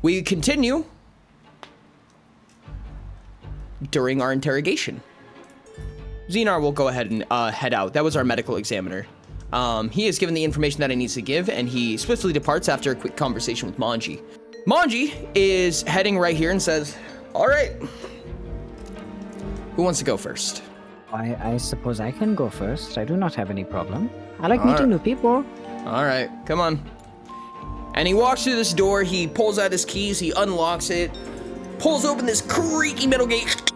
We continue during our interrogation. Xenar will go ahead and head out. That was our medical examiner. He has given the information that he needs to give, and he swiftly departs after a quick conversation with Moonchi. Moonchi is heading right here and says, all right, who wants to go first? I suppose I can go first. I do not have any problem. I like meeting new people. All right, come on. And he walks through this door, he pulls out his keys, he unlocks it, pulls open this creaky metal gate,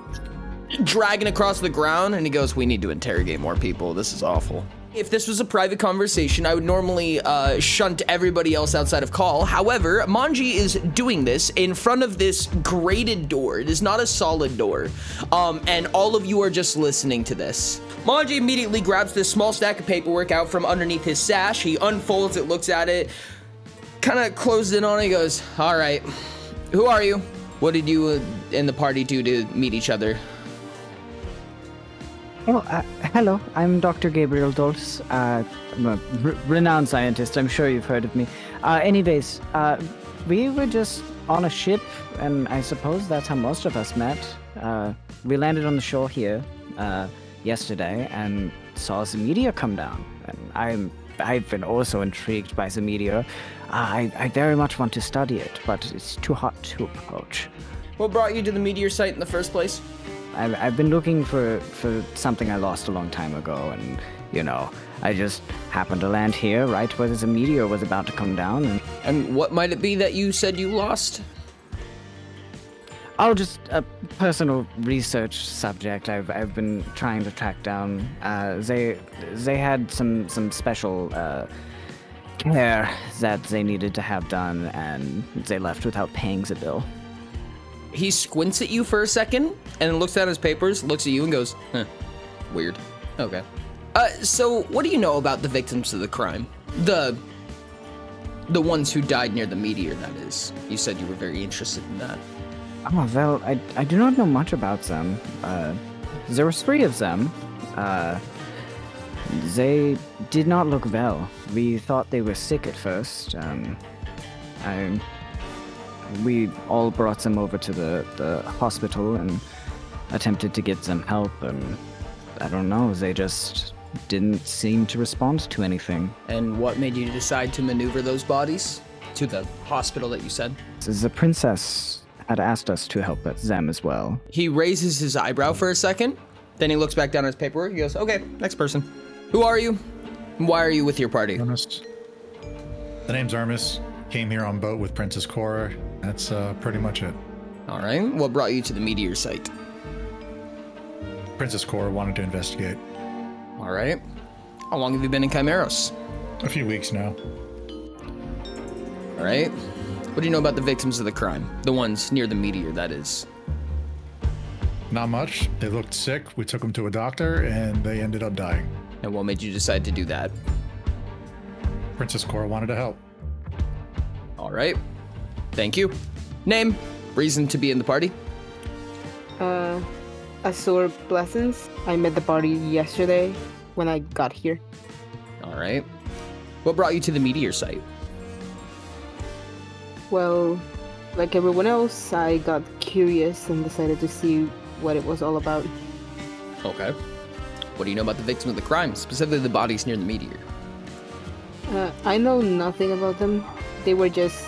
dragging across the ground, and he goes, we need to interrogate more people. This is awful. If this was a private conversation, I would normally shunt everybody else outside of call. However, Moonchi is doing this in front of this grated door. It is not a solid door. And all of you are just listening to this. Moonchi immediately grabs this small stack of paperwork out from underneath his sash. He unfolds it, looks at it, kind of closes in on it. He goes, all right, who are you? What did you and the party do to meet each other? Oh, hello. I'm Dr. Gabriel Dolce. I'm a renowned scientist. I'm sure you've heard of me. Anyways, we were just on a ship, and I suppose that's how most of us met. We landed on the shore here yesterday and saw some meteor come down. And I've been also intrigued by the meteor. I very much want to study it, but it's too hot to approach. What brought you to the meteor site in the first place? I've been looking for something I lost a long time ago, and, you know, I just happened to land here right where the meteor was about to come down. And what might it be that you said you lost? Oh, just a personal research subject I've been trying to track down. They had some special care that they needed to have done, and they left without paying the bill. He squints at you for a second, and then looks at his papers, looks at you, and goes, huh, weird. Okay. So what do you know about the victims of the crime? The ones who died near the meteor, that is. You said you were very interested in that. Oh, well, I do not know much about them. There were 3 of them. They did not look well. We thought they were sick at first. We all brought them over to the hospital and attempted to get them help, and I don't know, they just didn't seem to respond to anything. And what made you decide to maneuver those bodies to the hospital that you said? The princess had asked us to help them as well. He raises his eyebrow for a second, then he looks back down at his paperwork. He goes, okay, next person. Who are you? And why are you with your party? Ernest. The name's Armis. Came here on boat with Princess Cora. That's pretty much it. All right. What brought you to the meteor site? Princess Cora wanted to investigate. All right. How long have you been in Chimeros? A few weeks now. All right. What do you know about the victims of the crime? The ones near the meteor, that is. Not much. They looked sick. We took them to a doctor, and they ended up dying. And what made you decide to do that? Princess Cora wanted to help. All right. Thank you. Name, reason to be in the party? Azure Blessings. I met the party yesterday when I got here. All right. What brought you to the meteor site? Well, like everyone else, I got curious and decided to see what it was all about. Okay. What do you know about the victims of the crime, specifically the bodies near the meteor? I know nothing about them. We just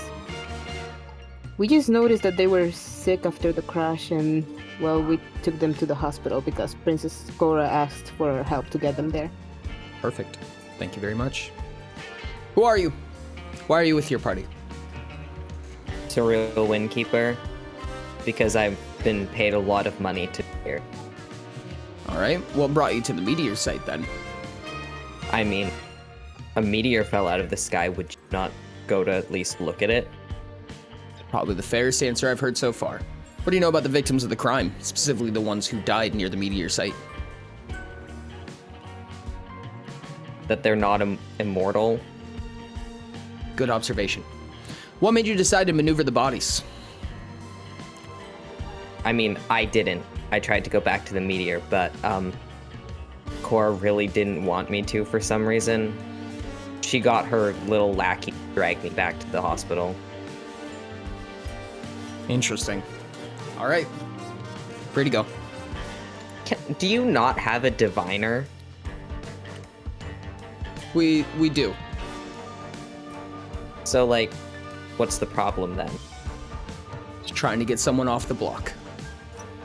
noticed that they were sick after the crash, and, well, we took them to the hospital because Princess Cora asked for help to get them there. Perfect. Thank you very much. Who are you? Why are you with your party? Surreal Windkeeper, because I've been paid a lot of money to be here. All right. What brought you to the meteor site then? I mean, a meteor fell out of the sky. Would you not go to at least look at it? Probably the fairest answer I've heard so far. What do you know about the victims of the crime, specifically the ones who died near the meteor site? That they're not immortal. Good observation. What made you decide to maneuver the bodies? I mean, I didn't. I tried to go back to the meteor, but Cora really didn't want me to for some reason. She got her little lackey to drag me back to the hospital. Interesting. All right. Free to go. Do you not have a diviner? We do. So, like, what's the problem then? Just trying to get someone off the block.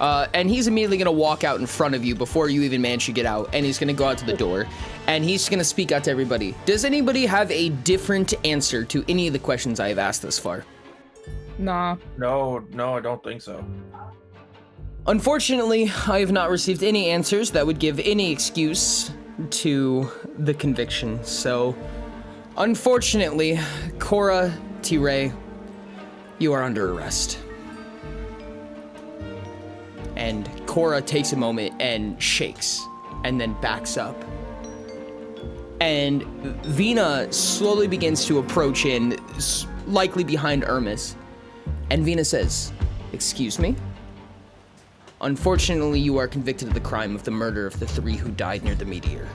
And he's immediately going to walk out in front of you before you even manage to get out. And he's going to go out to the door. And he's going to speak out to everybody. Does anybody have a different answer to any of the questions I have asked thus far? Nah. No, I don't think so. Unfortunately, I have not received any answers that would give any excuse to the conviction. So, unfortunately, Cora T-Ray, you are under arrest. And Cora takes a moment and shakes and then backs up. And Vina slowly begins to approach in, likely behind Hermes. And Vina says, "Excuse me? Unfortunately, you are convicted of the crime of the murder of the 3 who died near the meteor."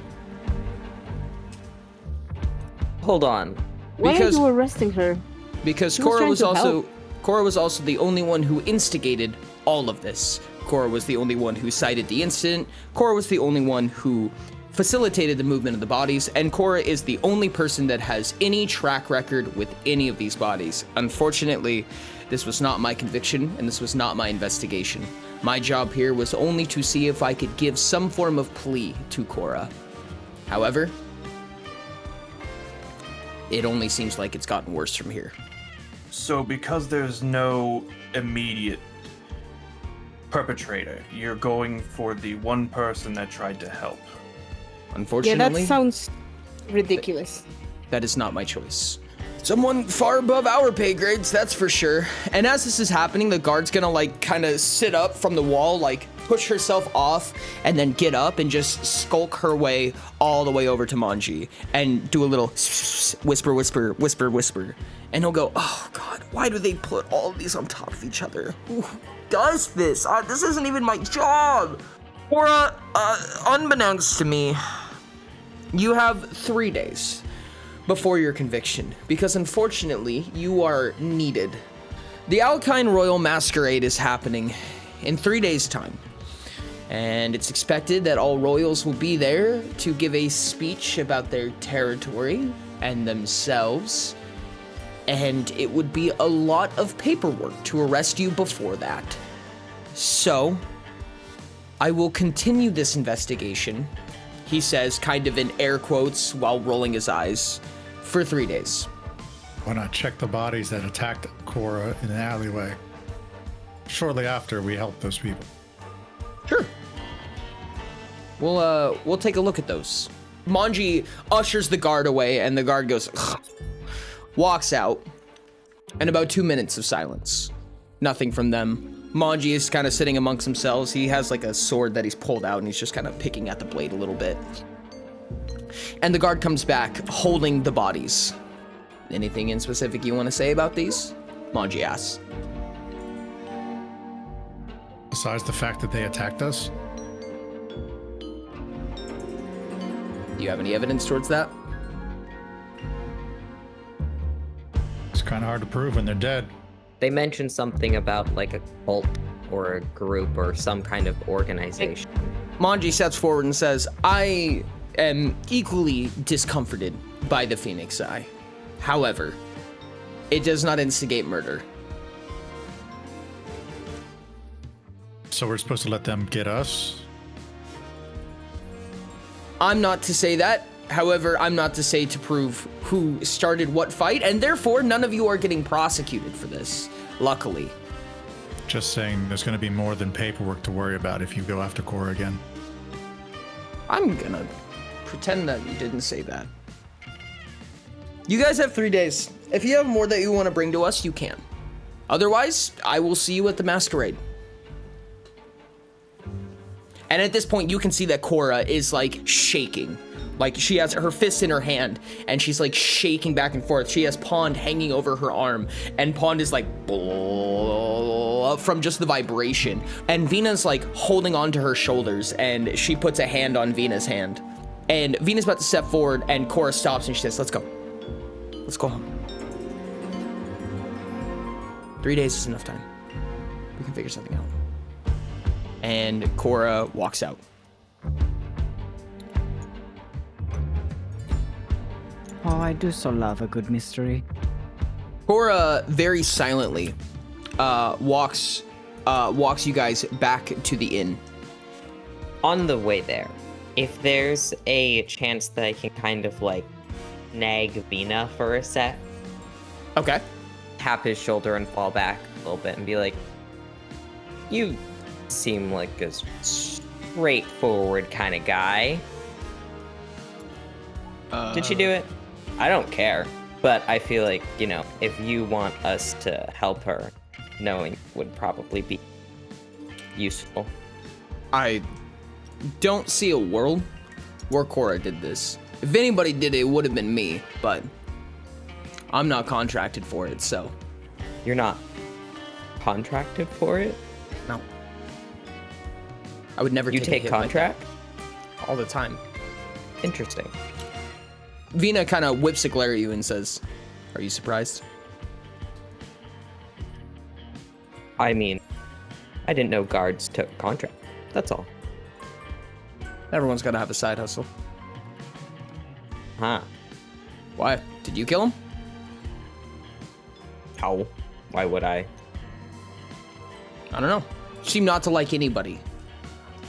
Hold on. Why Because- are you arresting her? Because She was Cora trying was to also help. Cora was also the only one who instigated all of this. Cora was the only one who cited the incident. Cora was the only one who facilitated the movement of the bodies, and Cora is the only person that has any track record with any of these bodies. Unfortunately, this was not my conviction, and this was not my investigation. My job here was only to see if I could give some form of plea to Cora. However, it only seems like it's gotten worse from here. So because there's no immediate perpetrator, you're going for the one person that tried to help. Yeah, Unfortunately, that sounds ridiculous. that is not my choice. Someone far above our pay grades, that's for sure. And as this is happening, the guard's gonna like kind of sit up from the wall, like push herself off and then get up and just skulk her way all the way over to Moonchi and do a little whisper, whisper, whisper, whisper. And he'll go, "Oh God, why do they put all of these on top of each other? Who does this? This isn't even my job." Or, unbeknownst to me, you have 3 days before your conviction, because unfortunately, you are needed. The Alkine Royal Masquerade is happening in 3 days' time, and it's expected that all royals will be there to give a speech about their territory and themselves, and it would be a lot of paperwork to arrest you before that. So, I will continue this investigation, he says, kind of in air quotes while rolling his eyes, for 3 days. Why not check the bodies that attacked Cora in the alleyway? Shortly after we helped those people. Sure. We'll take a look at those. Moonchi ushers the guard away, and the guard goes, walks out, and about 2 minutes of silence. Nothing from them. Moonchi is kind of sitting amongst themselves. He has like a sword that he's pulled out, and he's just kind of picking at the blade a little bit. And the guard comes back holding the bodies. Anything in specific you want to say about these? Moonchi asks. Besides the fact that they attacked us, Do you have any evidence towards that? it's kind of hard to prove when they're dead. They mentioned something about like a cult or a group or some kind of organization. Moonchi steps forward and says, "I am equally discomforted by the Phoenix Eye. However, it does not instigate murder." So we're supposed to let them get us? I'm not to say that. However, I'm not to say to prove who started what fight, and therefore none of you are getting prosecuted for this, luckily. Just saying there's going to be more than paperwork to worry about if you go after Cora again. I'm gonna pretend that you didn't say that. You guys have 3 days. If you have more that you want to bring to us, you can. Otherwise, I will see you at the masquerade. And at this point, you can see that Cora is like shaking. Like she has her fist in her hand and she's like shaking back and forth. She has Pond hanging over her arm and Pond is like from just the vibration. And Vina's like holding onto her shoulders and she puts a hand on Vina's hand. And Vina's about to step forward and Cora stops and she says, "Let's go. Let's go home." 3 days is enough time. We can figure something out. And Cora walks out. Oh, I do so love a good mystery. Cora very silently walks you guys back to the inn. On the way there, if there's a chance that I can kind of like nag Vina for a sec, Okay. tap his shoulder and fall back a little bit and be like, you seem like a straightforward kind of guy. Did she do it? I don't care. But I feel like, you know, if you want us to help her, knowing would probably be useful. I don't see a world where Cora did this. If anybody did it, it would have been me, but I'm not contracted for it, so You're not contracted for it? no. I would never You take a take hit like contract? that all the time. Interesting. Vina kind of whips a glare at you and says, "Are you surprised?" I mean, I didn't know guards took contract. That's all. Everyone's got to have a side hustle. Huh. Why? Did you kill him? How? Why would I? I don't know. You seem not to like anybody.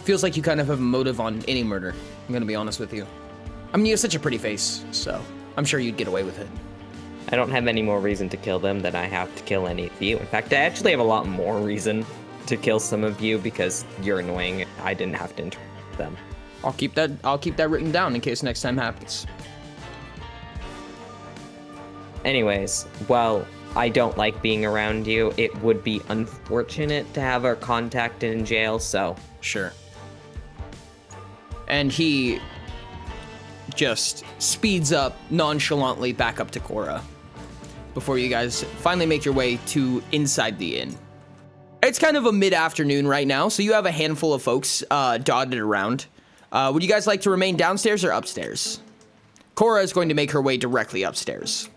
Feels like you kind of have a motive on any murder. I'm gonna be honest with you. I mean, you have such a pretty face, so I'm sure you'd get away with it. I don't have any more reason to kill them than I have to kill any of you. In fact, I actually have a lot more reason to kill some of you because you're annoying. I didn't have to interact with them. I'll keep that written down in case next time happens. Anyways, while I don't like being around you, it would be unfortunate to have our contact in jail, so... Sure. And he just speeds up nonchalantly back up to Cora before you guys finally make your way to inside the inn. It's kind of a mid-afternoon right now, so you have a handful of folks dotted around. Would you guys like to remain downstairs or upstairs? Cora is going to make her way directly upstairs.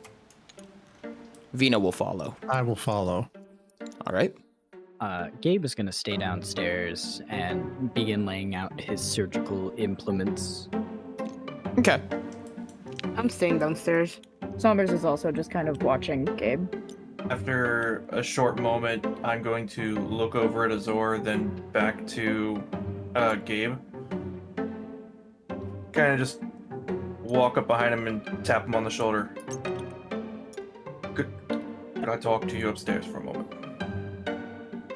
Vina will follow. I will follow. All right. Gabe is going to stay downstairs and begin laying out his surgical implements. Okay. I'm staying downstairs. Sombers is also just kind of watching Gabe. After a short moment, I'm going to look over at Azor, then back to Gabe. Kind of just walk up behind him and tap him on the shoulder. Could I talk to you upstairs for a moment?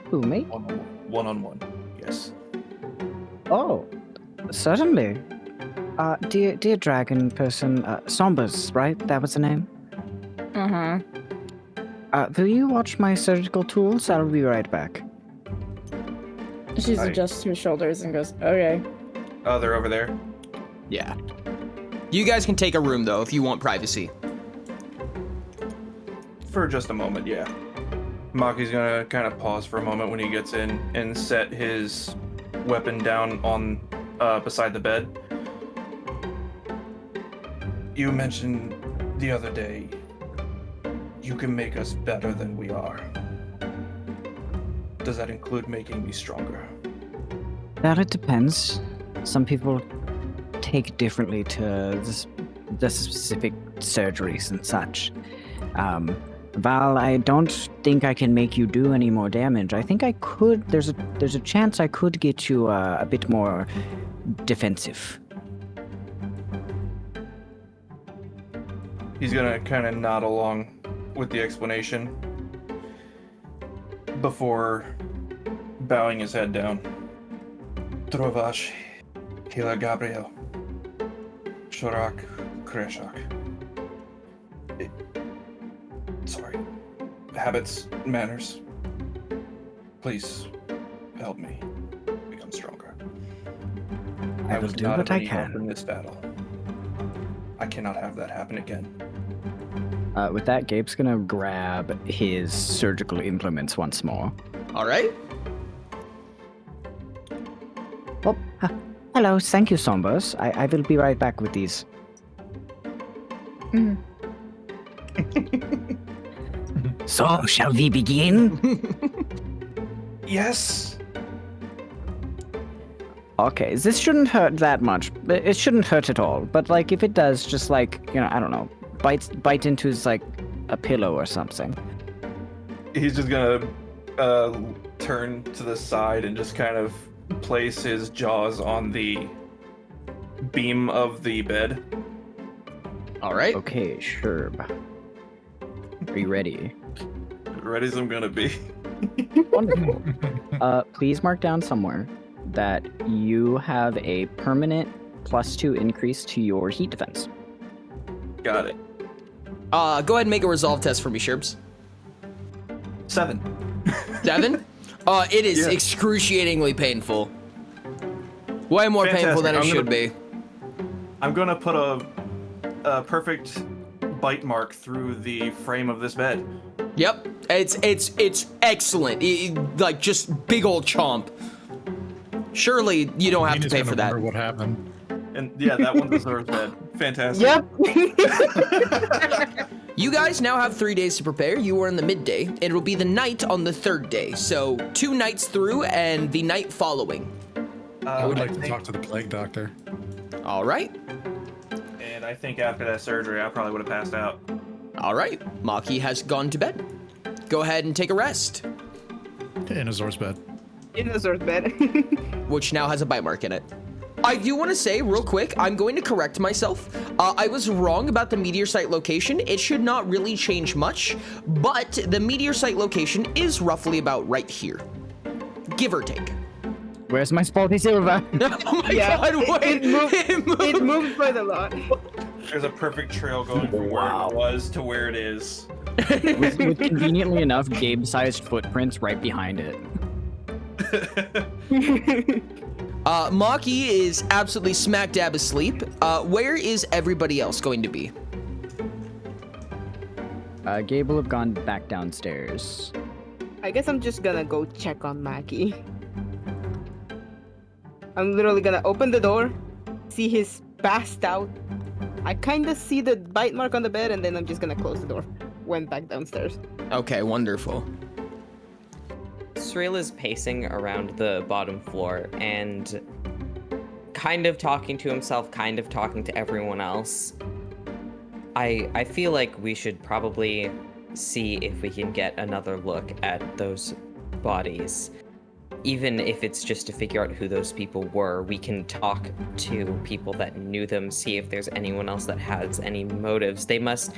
Who, me? One-on-one, yes. Oh, certainly. Dear dragon person, Sombers, right? That was the name? Uh-huh. Will you watch my surgical tools? I'll be right back. She Hi. adjusts her shoulders and goes, okay. Oh, they're over there. Yeah. You guys can take a room, though, if you want privacy. For just a moment, yeah. Maki's gonna kind of pause for a moment when he gets in and set his weapon down on beside the bed. You mentioned the other day you can make us better than we are. Does that include making me stronger? That it depends. Some people take differently to the specific surgeries and such. Val, I don't think I can make you do any more damage. I think I could. There's a chance I could get you a bit more defensive. He's gonna kind of nod along with the explanation before bowing his head down. Trovash, Hila Gabriel, Shorak, Kreshak. Sorry. Habits, manners. Please help me become stronger. I will was do not what of I any help can. in this battle. I cannot have that happen again. With that, Gabe's gonna grab his surgical implements once more. All right. Oh, hello. Thank you, Sombers. I will be right back with these. Mhm. So, shall we begin? Yes. Okay, this shouldn't hurt that much. It shouldn't hurt at all. But like, if it does, just like, you know, I don't know, bite into like a pillow or something. He's just gonna turn to the side and just kind of place his jaws on the beam of the bed. All right. Okay, sure. Are you ready? Ready as I'm gonna be. Wonderful. Please mark down somewhere that you have a permanent +2 increase to your heat defense. Got it. Go ahead and make a resolve test for me, Sherbs. 7. 7? It is Yeah. excruciatingly painful. Way more painful than it Fantastic. should be. I'm gonna put a perfect bite mark through the frame of this bed. Yep, it's excellent. Like just big old chomp. Surely you don't have to Nina's pay gonna for that. wonder what happened. And yeah, that one deserves bed. Fantastic. Yep. You guys now have 3 days to prepare. You are in the midday. It will be the night on the 3rd day. So 2 nights through and the night following. I would like to think- talk to the plague doctor. All right. And I think after that surgery, I probably would have passed out. All right. Maki has gone to bed. Go ahead and take a rest, In Azor's bed. In the sword bed. which now has a bite mark in it. I do want to say real quick, I'm going to correct myself. I was wrong about the meteor site location. It should not really change much, but the meteor site location is roughly about right here, give or take. Where's my Spalty Silver? Oh my Yeah, god, wait. It moved quite a lot. There's a perfect trail going from where it was to where it is. with conveniently enough Gabe-sized footprints right behind it. Maki is absolutely smack dab asleep. Where is everybody else going to be? Gabe will have gone back downstairs. I guess I'm just gonna go check on Mackie. I'm literally gonna open the door, see he's passed out. I kinda see the bite mark on the bed, and then I'm just gonna close the door. Went back downstairs. Okay, wonderful. Sril is pacing around the bottom floor and kind of talking to himself, kind of talking to everyone else. I feel like we should probably see if we can get another look at those bodies. Even if it's just to figure out who those people were, we can talk to people that knew them, see if there's anyone else that has any motives. They must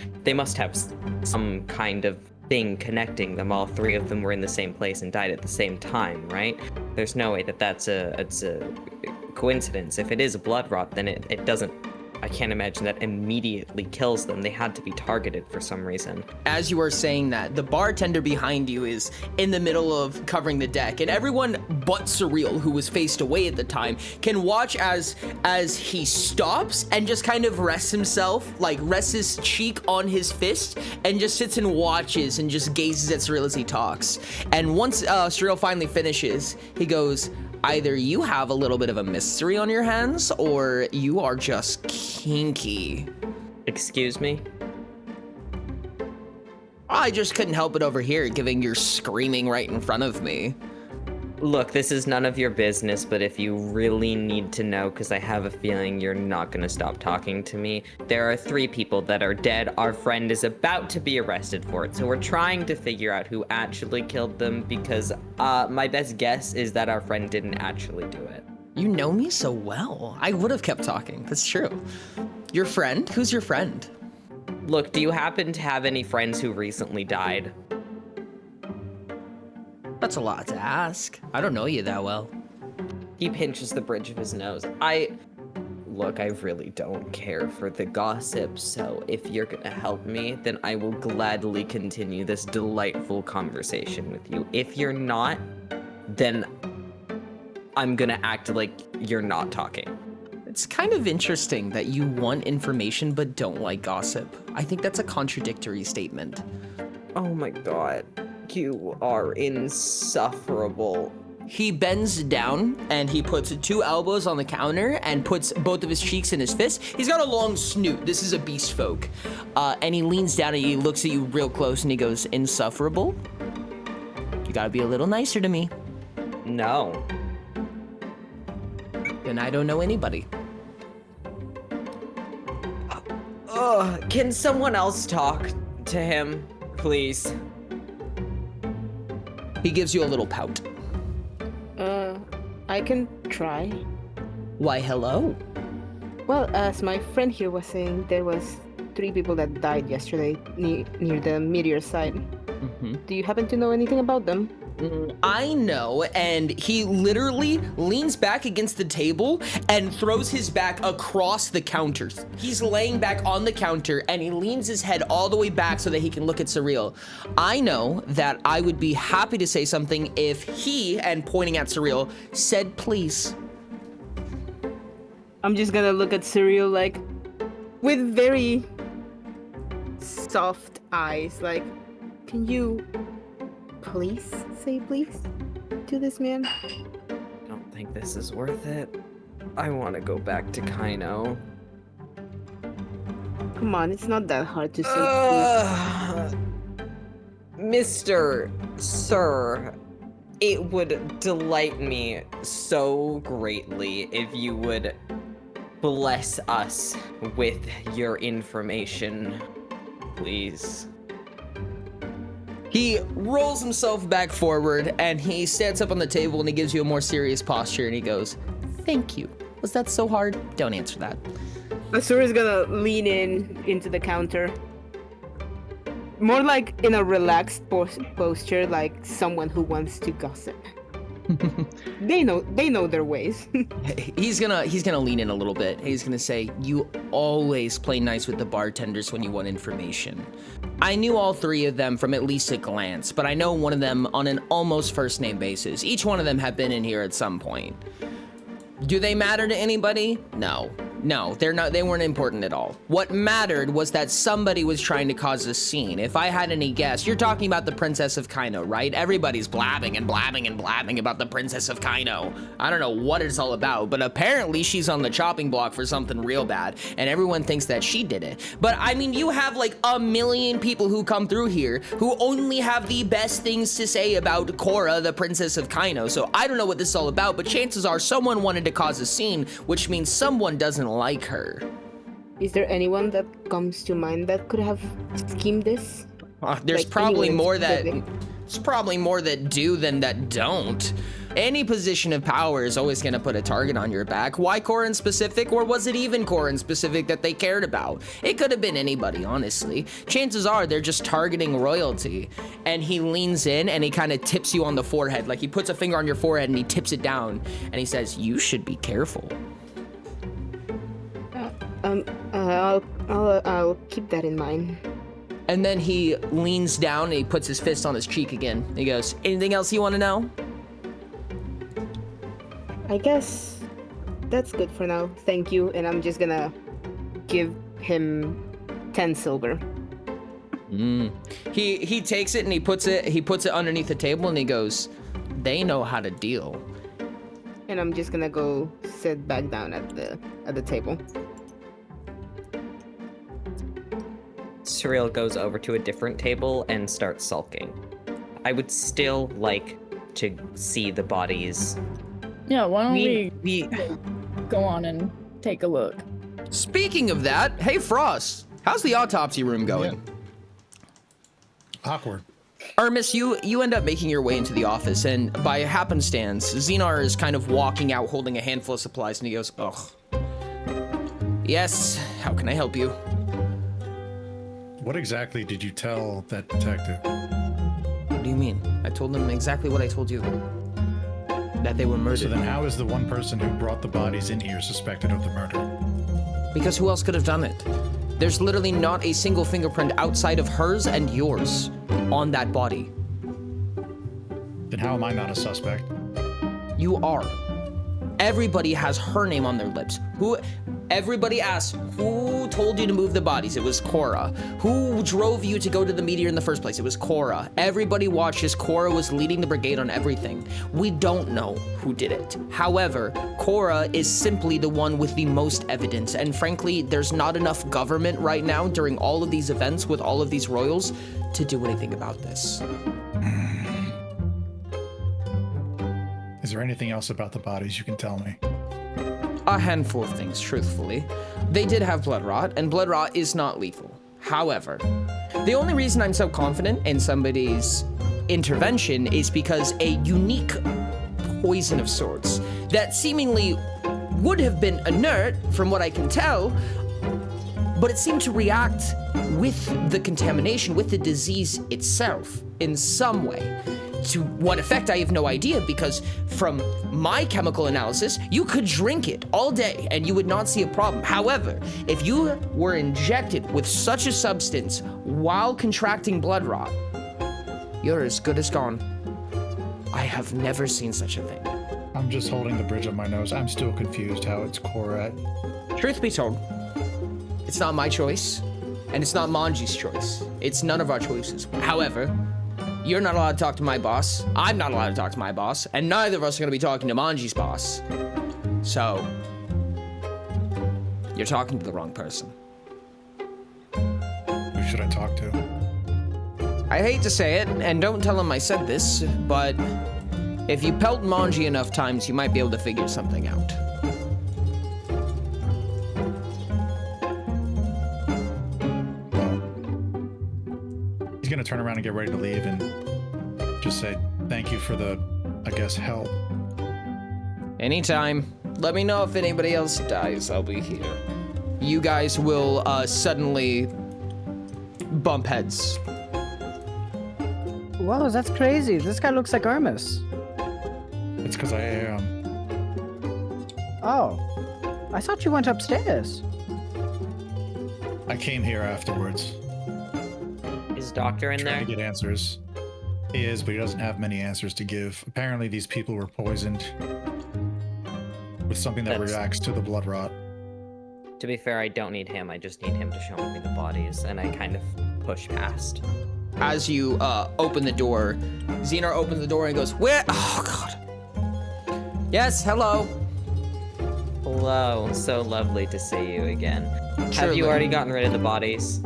have some kind of thing connecting them. All 3 of them were in the same place and died at the same time, right? There's no way that it's a coincidence. If it is a blood rot, then it doesn't. I can't imagine that immediately kills them. They had to be targeted for some reason. As you are saying that, the bartender behind you is in the middle of covering the deck, and everyone but Surreal, who was faced away at the time, can watch as he stops and just kind of rests himself, like rests his cheek on his fist, and just sits and watches and just gazes at Surreal as he talks. And once Surreal finally finishes, he goes, either you have a little bit of a mystery on your hands, or you are just kinky. Excuse me? I just couldn't help it over here, giving you're screaming right in front of me. Look, this is none of your business, but if you really need to know, because I have a feeling you're not going to stop talking to me, there are 3 people that are dead. Our friend is about to be arrested for it, so we're trying to figure out who actually killed them, because my best guess is that our friend didn't actually do it. You know me so well. I would have kept talking. That's true. Your friend? Who's your friend? Look, do you happen to have any friends who recently died? That's a lot to ask. I don't know you that well. He pinches the bridge of his nose. Look, I really don't care for the gossip, so if you're gonna help me, then I will gladly continue this delightful conversation with you. If you're not, then I'm gonna act like you're not talking. It's kind of interesting that you want information but don't like gossip. I think that's a contradictory statement. Oh my god. You are insufferable. He bends down and he puts 2 elbows on the counter and puts both of his cheeks in his fist. He's got a long snoot. This is a beast folk. And he leans down and he looks at you real close and he goes, insufferable? You gotta be a little nicer to me. No. Then I don't know anybody. Can someone else talk to him, please? He gives you a little pout. I can try. Why, hello. Well, as my friend here was saying, there was 3 people that died yesterday near the meteor site. Do you happen to know anything about them? I know, and he literally leans back against the table and throws his back across the counters. He's laying back on the counter and he leans his head all the way back so that he can look at Surreal. I know that I would be happy to say something if he, and pointing at Surreal, said please. I'm just gonna look at Cyril like with very soft eyes, like, can you please say please to this man? I don't think this is worth it. I want to go back to Kaino. Come on, it's not that hard to say Mr. Sir, it would delight me so greatly if you would bless us with your information, please. He rolls himself back forward and he stands up on the table and he gives you a more serious posture and he goes, thank you. Was that so hard? Don't answer that. Asura's gonna lean into the counter. More like in a relaxed posture, like someone who wants to gossip. They know their ways. He's gonna lean in a little bit. He's gonna say, you always play nice with the bartenders when you want information. I knew all 3 of them from at least a glance, but I know one of them on an almost first name basis. Each one of them have been in here at some point. Do they matter to anybody? No. No, they weren't important at all. What mattered was that somebody was trying to cause a scene. If I had any guess, you're talking about the Princess of Kaino, right? Everybody's blabbing and blabbing and blabbing about the Princess of Kaino. I don't know what it's all about, but apparently she's on the chopping block for something real bad, and everyone thinks that she did it. But I mean, you have like a million people who come through here who only have the best things to say about Cora, the Princess of Kaino, so I don't know what this is all about, but chances are someone wanted to cause a scene, which means someone doesn't like her. Is there anyone that comes to mind that could have schemed this? There's Like probably anyone more that specific? it's probably more that do than that don't. Any position of power is always gonna put a target on your back. Why Corin specific, or was it even Corin specific that they cared about? It could have been anybody, honestly. Chances are they're just targeting royalty. And he leans in and he kind of tips you on the forehead, like he puts a finger on your forehead and he tips it down and he says, "You should be careful." I'll keep that in mind. And then he leans down and he puts his fist on his cheek again. He goes, "Anything else you want to know?" I guess that's good for now. Thank you. And I'm just gonna give him 10 silver. He takes it and he puts it underneath the table and he goes, "They know how to deal." And I'm just gonna go sit back down at the table. Surreal goes over to a different table and starts sulking. I would still like to see the bodies. Yeah, why don't we We go on and take a look? Speaking of that, hey Frost, how's the autopsy room going? Awkward. Ermis, you end up making your way into the office, and by happenstance, Xenar is kind of walking out holding a handful of supplies, and he goes, "Ugh. Yes, how can I help you?" What exactly did you tell that detective? What do you mean? I told them exactly what I told you. That they were So murdered. then how is the one person who brought the bodies in here suspected of the murder? Because who else could have done it? There's literally not a single fingerprint outside of hers and yours on that body. Then how am I not a suspect? You are. Everybody has her name on their lips. Everybody asks, who told you to move the bodies? It was Cora. Who drove you to go to the meteor in the first place? It was Cora. Everybody watches. Cora was leading the brigade on everything. We don't know who did it. However, Cora is simply the one with the most evidence. And frankly, there's not enough government right now during all of these events with all of these royals to do anything about this. Is there anything else about the bodies you can tell me? A handful of things, truthfully. They did have blood rot, and blood rot is not lethal. However, the only reason I'm so confident in somebody's intervention is because a unique poison of sorts that seemingly would have been inert, from what I can tell, but it seemed to react with the contamination, with the disease itself, in some way. To what effect, I have no idea, because from my chemical analysis, you could drink it all day and you would not see a problem. However, if you were injected with such a substance while contracting blood rot, you're as good as gone. I have never seen such a thing. I'm just holding the bridge of my nose. I'm still confused how it's Cora. Truth be told, it's not my choice, and it's not Moonchi's choice. It's none of our choices. However, you're not allowed to talk to my boss. I'm not allowed to talk to my boss, and neither of us are going to be talking to Moonchi's boss. So, you're talking to the wrong person. Who should I talk to? I hate to say it, and don't tell him I said this, but if you pelt Moonchi enough times, you might be able to figure something out. He's gonna turn around and get ready to leave and just say thank you for the, I guess, help. Anytime. Let me know if anybody else dies. I'll be here. You guys will suddenly bump heads. Whoa, that's crazy. This guy looks like Hermes. It's because I am. Oh, I thought you went upstairs. I came here afterwards. Is Doctor in Trying there? to get answers. He is, but he doesn't have many answers to give. Apparently, these people were poisoned with something that That's- reacts to the blood rot. To be fair, I don't need him. I just need him to show me the bodies, and I kind of push past. As you open the door, Xenar opens the door and goes, "Where? Oh, God. Yes, hello. Hello, so lovely to see you again. Have Truly. you already gotten rid of the bodies?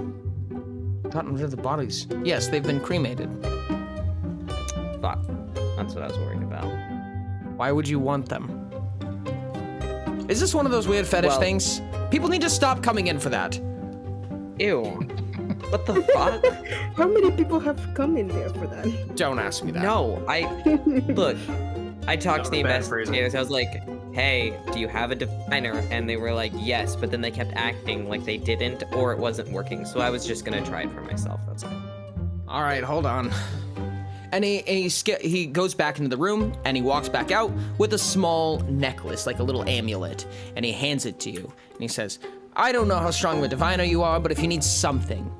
Gotten rid of the bodies. Yes, they've been cremated. Fuck. That's what I was worried about. Why would you want them? Is this one of those weird fetish Well- things? People need to stop coming in for that. Ew. What the fuck? How many people have come in there for that? Don't ask me that. No, look, I talked to the That was bad phrasing. investigators. I was like, hey, do you have a diviner? And they were like, yes, but then they kept acting like they didn't or it wasn't working. So I was just gonna try it for myself, that's all. All right, hold on. And he goes back into the room and he walks back out with a small necklace, like a little amulet, and he hands it to you. And he says, I don't know how strong of a diviner you are, but if you need something,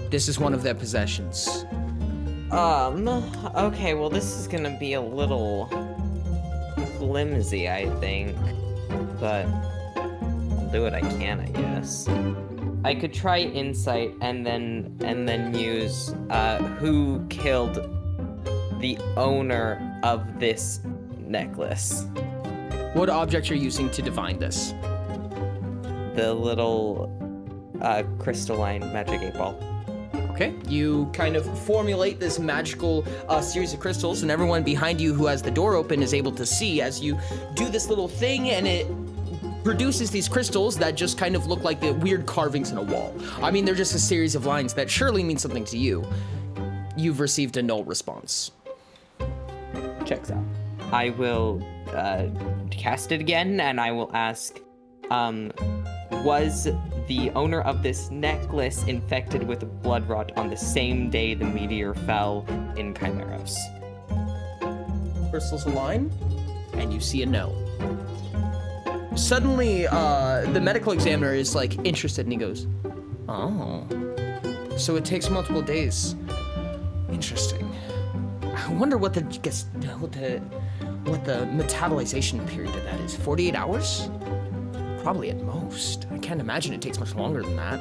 this is one of their possessions. Okay, well this is gonna be a little flimsy, I think. But I'll do what I can, I guess. I could try insight and then use who killed the owner of this necklace. What object you're using to divine this? The little crystalline magic 8-ball. Okay, you kind of formulate this magical series of crystals, and everyone behind you who has the door open is able to see as you do this little thing, and it produces these crystals that just kind of look like the weird carvings in a wall. I mean, they're just a series of lines that surely mean something to you. You've received a null response. Checks out. I will cast it again, and I will ask, was the owner of this necklace infected with blood rot on the same day the meteor fell in Chimeros? Crystals align, and you see a no. Suddenly, the medical examiner is like interested, and he goes, "Oh, so it takes multiple days. Interesting. I wonder what the metabolization period of that is. 48 hours? Probably at most. I can't imagine it takes much longer than that."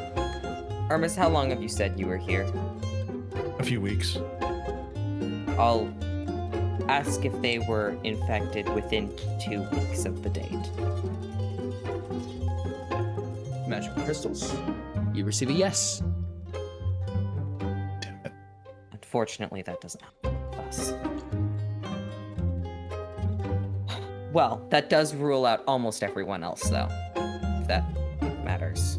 Armis, how long have you said you were here? A few weeks. I'll ask if they were infected within 2 weeks of the date. Magical crystals. You receive a yes. Damn it. Unfortunately, that doesn't help us. Well, that does rule out almost everyone else, though. If that matters.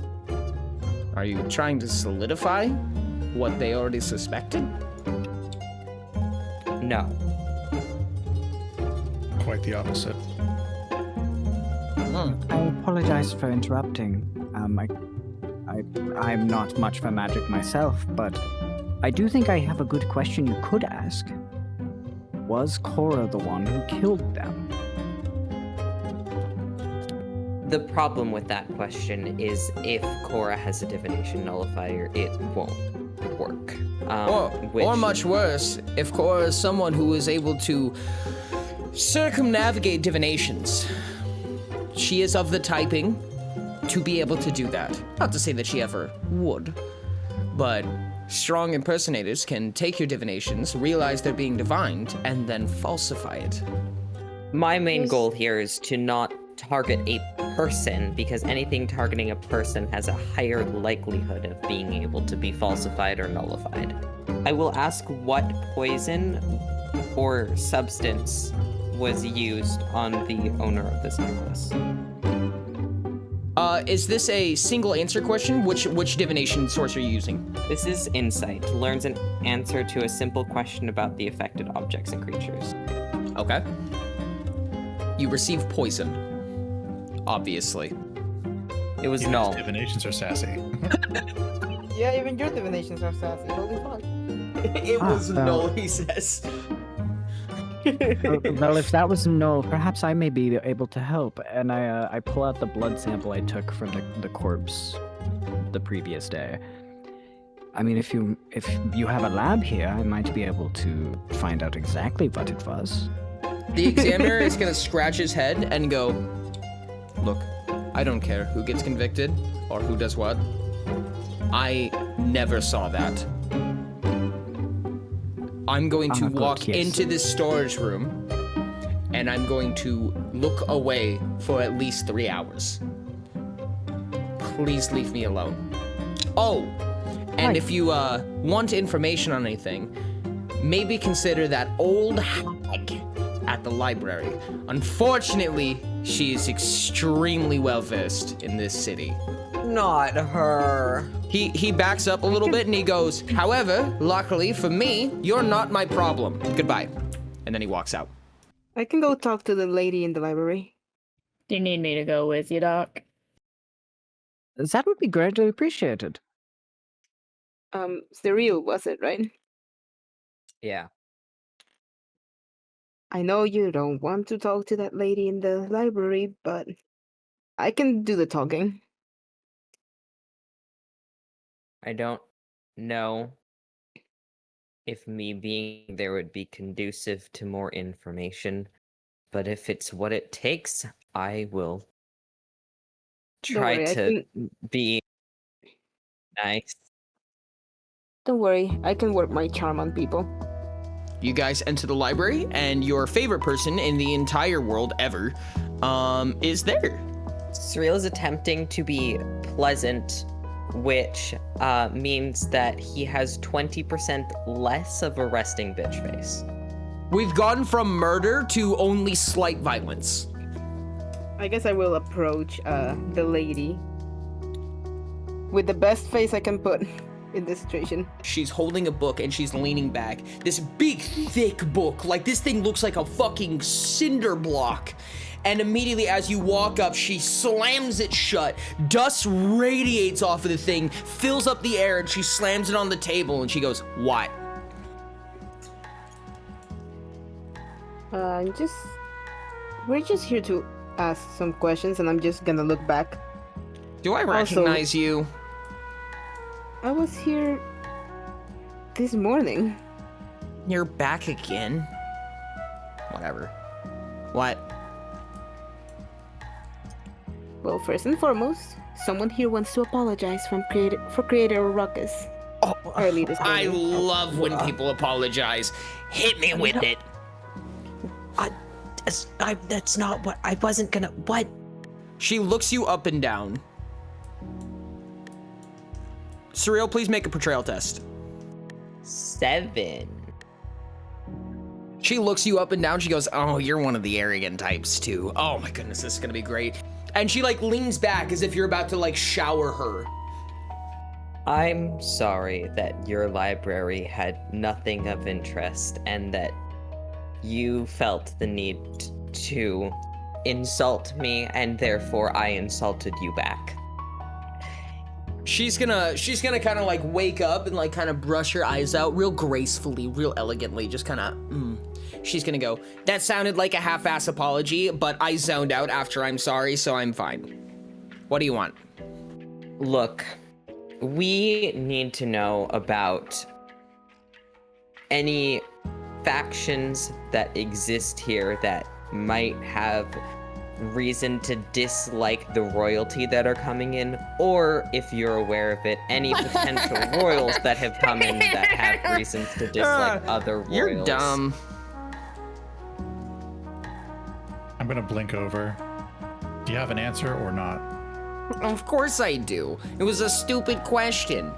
Are you trying to solidify what they already suspected? No. Quite the opposite. I apologize for interrupting. I'm not much for magic myself, but I do think I have a good question you could ask. Was Cora the one who killed them? The problem with that question is if Cora has a divination nullifier, it won't work. Or much worse, if Cora is someone who is able to circumnavigate divinations. She is of the typing to be able to do that. Not to say that she ever would, but strong impersonators can take your divinations, realize they're being divined, and then falsify it. My main goal here is to not target a person, because anything targeting a person has a higher likelihood of being able to be falsified or nullified. I will ask what poison or substance was used on the owner of this necklace. Is this a single answer question? Which divination source are you using? This is insight. Learns an answer to a simple question about the affected objects and creatures. Okay. You receive poison. Obviously. It was Even null. his divinations are sassy. Yeah, even your divinations are sassy. Holy fuck. It was well. null, he says. Well, if that was no, perhaps I may be able to help. And I pull out the blood sample I took from the corpse the previous day. I mean, if you have a lab here, I might be able to find out exactly what it was. The examiner is gonna scratch his head and go, look, I don't care who gets convicted or who does what. I never saw that. I'm going to walk into this storage room and I'm going to look away for at least 3 hours. Please leave me alone. Oh, and if you want information on anything, maybe consider that old hag at the library. Unfortunately, she is extremely well versed in this city. Not her. He backs up a little bit and he goes, however, luckily for me, you're not my problem. Goodbye. And then he walks out. I can go talk to the lady in the library. Do you need me to go with you, Doc? That would be greatly appreciated. Cyril, was it, right? Yeah. I know you don't want to talk to that lady in the library, but I can do the talking. I don't know if me being there would be conducive to more information, but if it's what it takes, I will try worry, to be nice. Don't worry, I can work my charm on people. You guys enter the library and your favorite person in the entire world ever is there. Cyril is attempting to be pleasant, which means that he has 20% less of a resting bitch face. We've gone from murder to only slight violence. I guess I will approach the lady with the best face I can put in this situation. She's holding a book and she's leaning back. This big, thick book. Like, this thing looks like a fucking cinder block. And immediately as you walk up, she slams it shut. Dust radiates off of the thing, fills up the air, and she slams it on the table and she goes, what? We're just here to ask some questions, and I'm just gonna look back. Do I recognize you? I was here this morning. You're back again? Whatever. What? Well, first and foremost, someone here wants to apologize for creating a ruckus early this I morning. love when people apologize. Hit me with it. That's not what I wasn't gonna. What? She looks you up and down. Surreal, please make a portrayal test. 7. She looks you up and down. She goes, oh, you're one of the arrogant types too. Oh my goodness, this is gonna be great. And she like leans back as if you're about to like shower her. I'm sorry that your library had nothing of interest and that you felt the need to insult me and therefore I insulted you back. She's gonna kind of like wake up and like kind of brush her eyes out real gracefully, real elegantly, just kind of, She's gonna go, that sounded like a half-ass apology, but I zoned out after I'm sorry, so I'm fine. What do you want? Look, we need to know about any factions that exist here that might have reason to dislike the royalty that are coming in, or if you're aware of it, any potential royals that have come in that have reasons to dislike other royals. You're dumb. I'm gonna blink over. Do you have an answer or not? Of course I do. It was a stupid question.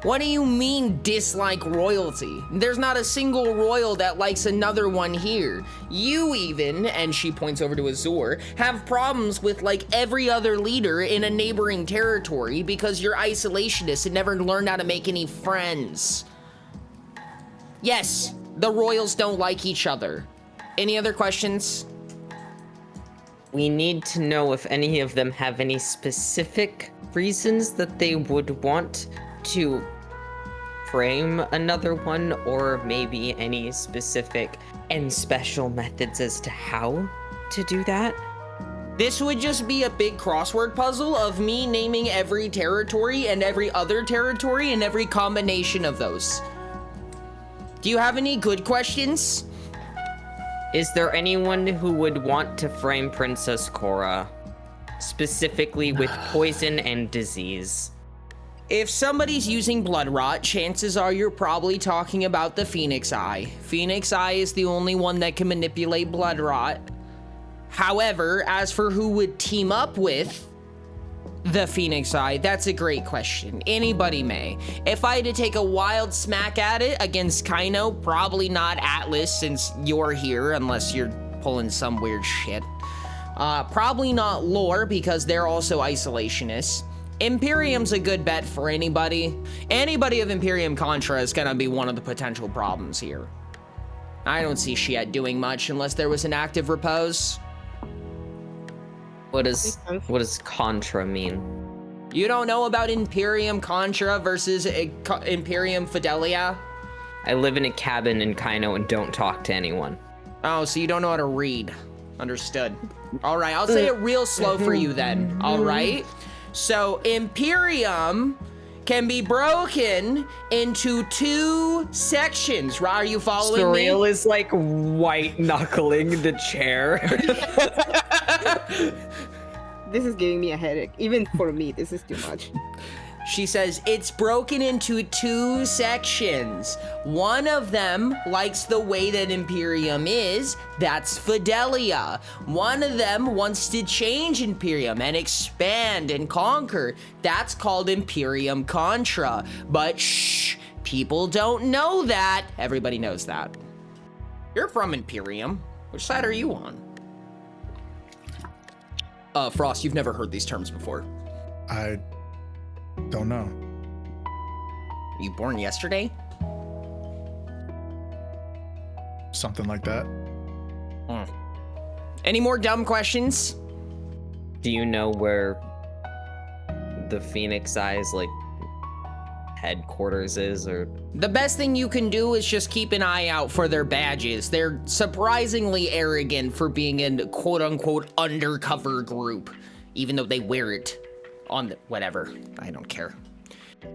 What do you mean dislike royalty? There's not a single royal that likes another one here. You even, and she points over to Azur, have problems with like every other leader in a neighboring territory because you're isolationists and never learned how to make any friends. Yes, the royals don't like each other. Any other questions? We need to know if any of them have any specific reasons that they would want to frame another one, or maybe any specific and special methods as to how to do that. This would just be a big crossword puzzle of me naming every territory and every other territory and every combination of those. Do you have any good questions? Is there anyone who would want to frame Princess Cora, specifically with poison and disease? If somebody's using blood rot, chances are you're probably talking about the Phoenix Eye. Phoenix Eye is the only one that can manipulate blood rot. However, as for who would team up with the Phoenix Eye, that's a great question. Anybody may. If I had to take a wild smack at it against Kaino, probably not Atlas since you're here, unless you're pulling some weird shit. Probably not Lore because they're also isolationists. Imperium's a good bet for anybody. Anybody of Imperium Contra is gonna be one of the potential problems here. I don't see Shiet doing much unless there was an active repose. What does Contra mean? You don't know about Imperium Contra versus Imperium Fidelia? I live in a cabin in Kaino and don't talk to anyone. Oh, so you don't know how to read. Understood. All right, I'll say it real slow for you then, all right? So Imperium can be broken into two sections. Are you following me? Surreal is like white knuckling the chair. This is giving me a headache. Even for me, this is too much. She says it's broken into two sections. One of them likes the way that Imperium is. That's Fidelia. One of them wants to change Imperium and expand and conquer. That's called Imperium Contra. But shh, people don't know that. Everybody knows that. You're from Imperium. Which side are you on? Frost, you've never heard these terms before. I don't know. Were you born yesterday? Something like that. Any more dumb questions? Do you know where the Phoenix Eye's like headquarters is, or? The best thing you can do is just keep an eye out for their badges. They're surprisingly arrogant for being a quote-unquote undercover group, even though they wear it on the whatever. I don't care.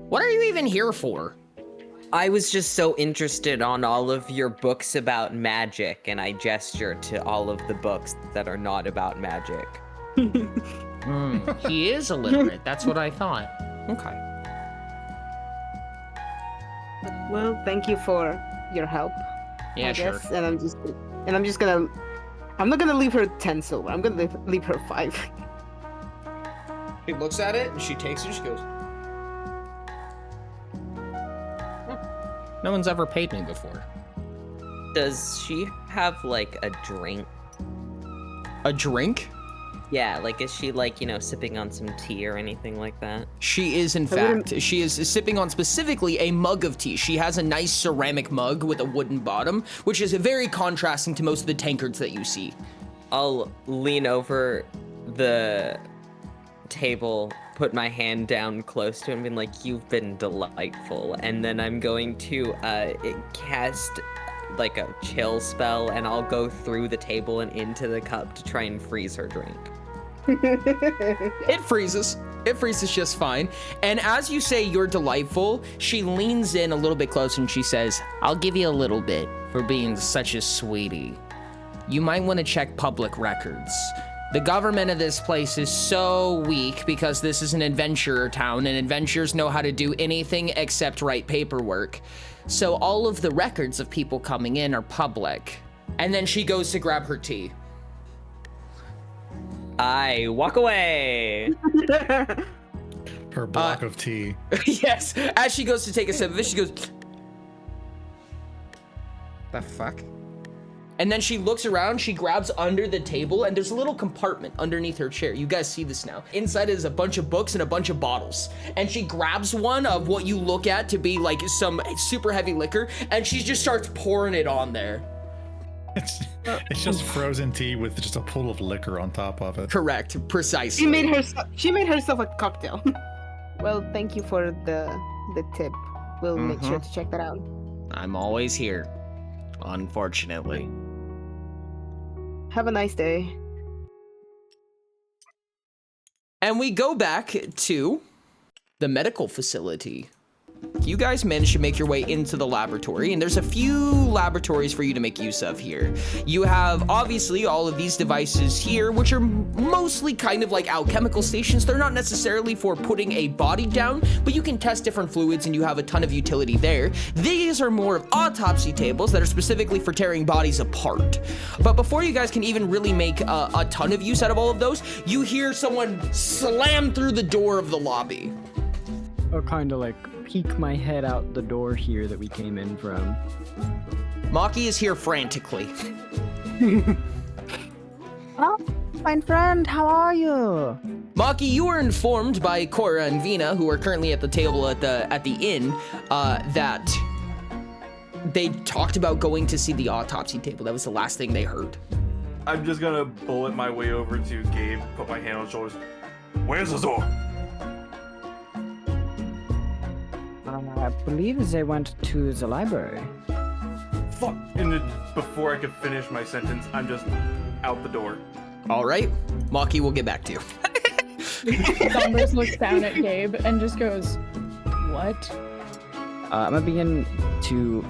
What are you even here for? I was just so interested on all of your books about magic, and I gesture to all of the books that are not about magic. He is illiterate. That's what I thought. Okay. Well, thank you for your help. Yeah, I sure. guess. And I'm just gonna. I'm not gonna leave her 10 silver. I'm gonna leave her 5. She looks at it and she takes it. She goes, No one's ever paid me before. Does she have like a drink? A drink? Yeah, like is she like, sipping on some tea or anything like that? She is, in fact. She is sipping on specifically a mug of tea. She has a nice ceramic mug with a wooden bottom, which is very contrasting to most of the tankards that you see. I'll lean over the table, put my hand down close to him, and be like, "You've been delightful." And then I'm going to cast like a chill spell, and I'll go through the table and into the cup to try and freeze her drink. It freezes. It freezes just fine. And as you say you're delightful, she leans in a little bit closer and she says, "I'll give you a little bit for being such a sweetie. You might want to check public records. The government of this place is so weak because this is an adventurer town and adventurers know how to do anything except write paperwork. So all of the records of people coming in are public." And then she goes to grab her tea. I walk away. Her block of tea. Yes, as she goes to take a sip of it, she goes, "The fuck?" And then she looks around, she grabs under the table, and there's a little compartment underneath her chair. You guys see this now. Inside is a bunch of books and a bunch of bottles. And she grabs one of what you look at to be like some super heavy liquor, and she just starts pouring it on there. It's just frozen tea with just a pool of liquor on top of it. Correct, precisely. She made herself a cocktail. Well, thank you for the tip. We'll make sure to check that out. I'm always here, unfortunately. Have a nice day. And we go back to the medical facility. You guys managed to make your way into the laboratory, and there's a few laboratories for you to make use of here. You have, obviously, all of these devices here, which are mostly kind of like alchemical stations. They're not necessarily for putting a body down, but you can test different fluids, and you have a ton of utility there. These are more of autopsy tables that are specifically for tearing bodies apart. But before you guys can even really make a ton of use out of all of those, you hear someone slam through the door of the lobby. Or kind of like peek my head out the door here that we came in from. Maki is here frantically. Oh, my friend, how are you? Maki, you were informed by Cora and Vina, who are currently at the table at the inn, that they talked about going to see the autopsy table. That was the last thing they heard. I'm just gonna bullet my way over to Gabe, put my hand on his shoulders. Where's the door? I believe they went to the library. Fuck! And before I could finish my sentence, I'm just out the door. All right, Maki will get back to you. Thumbers looks down at Gabe and just goes, "What?" I'm gonna begin to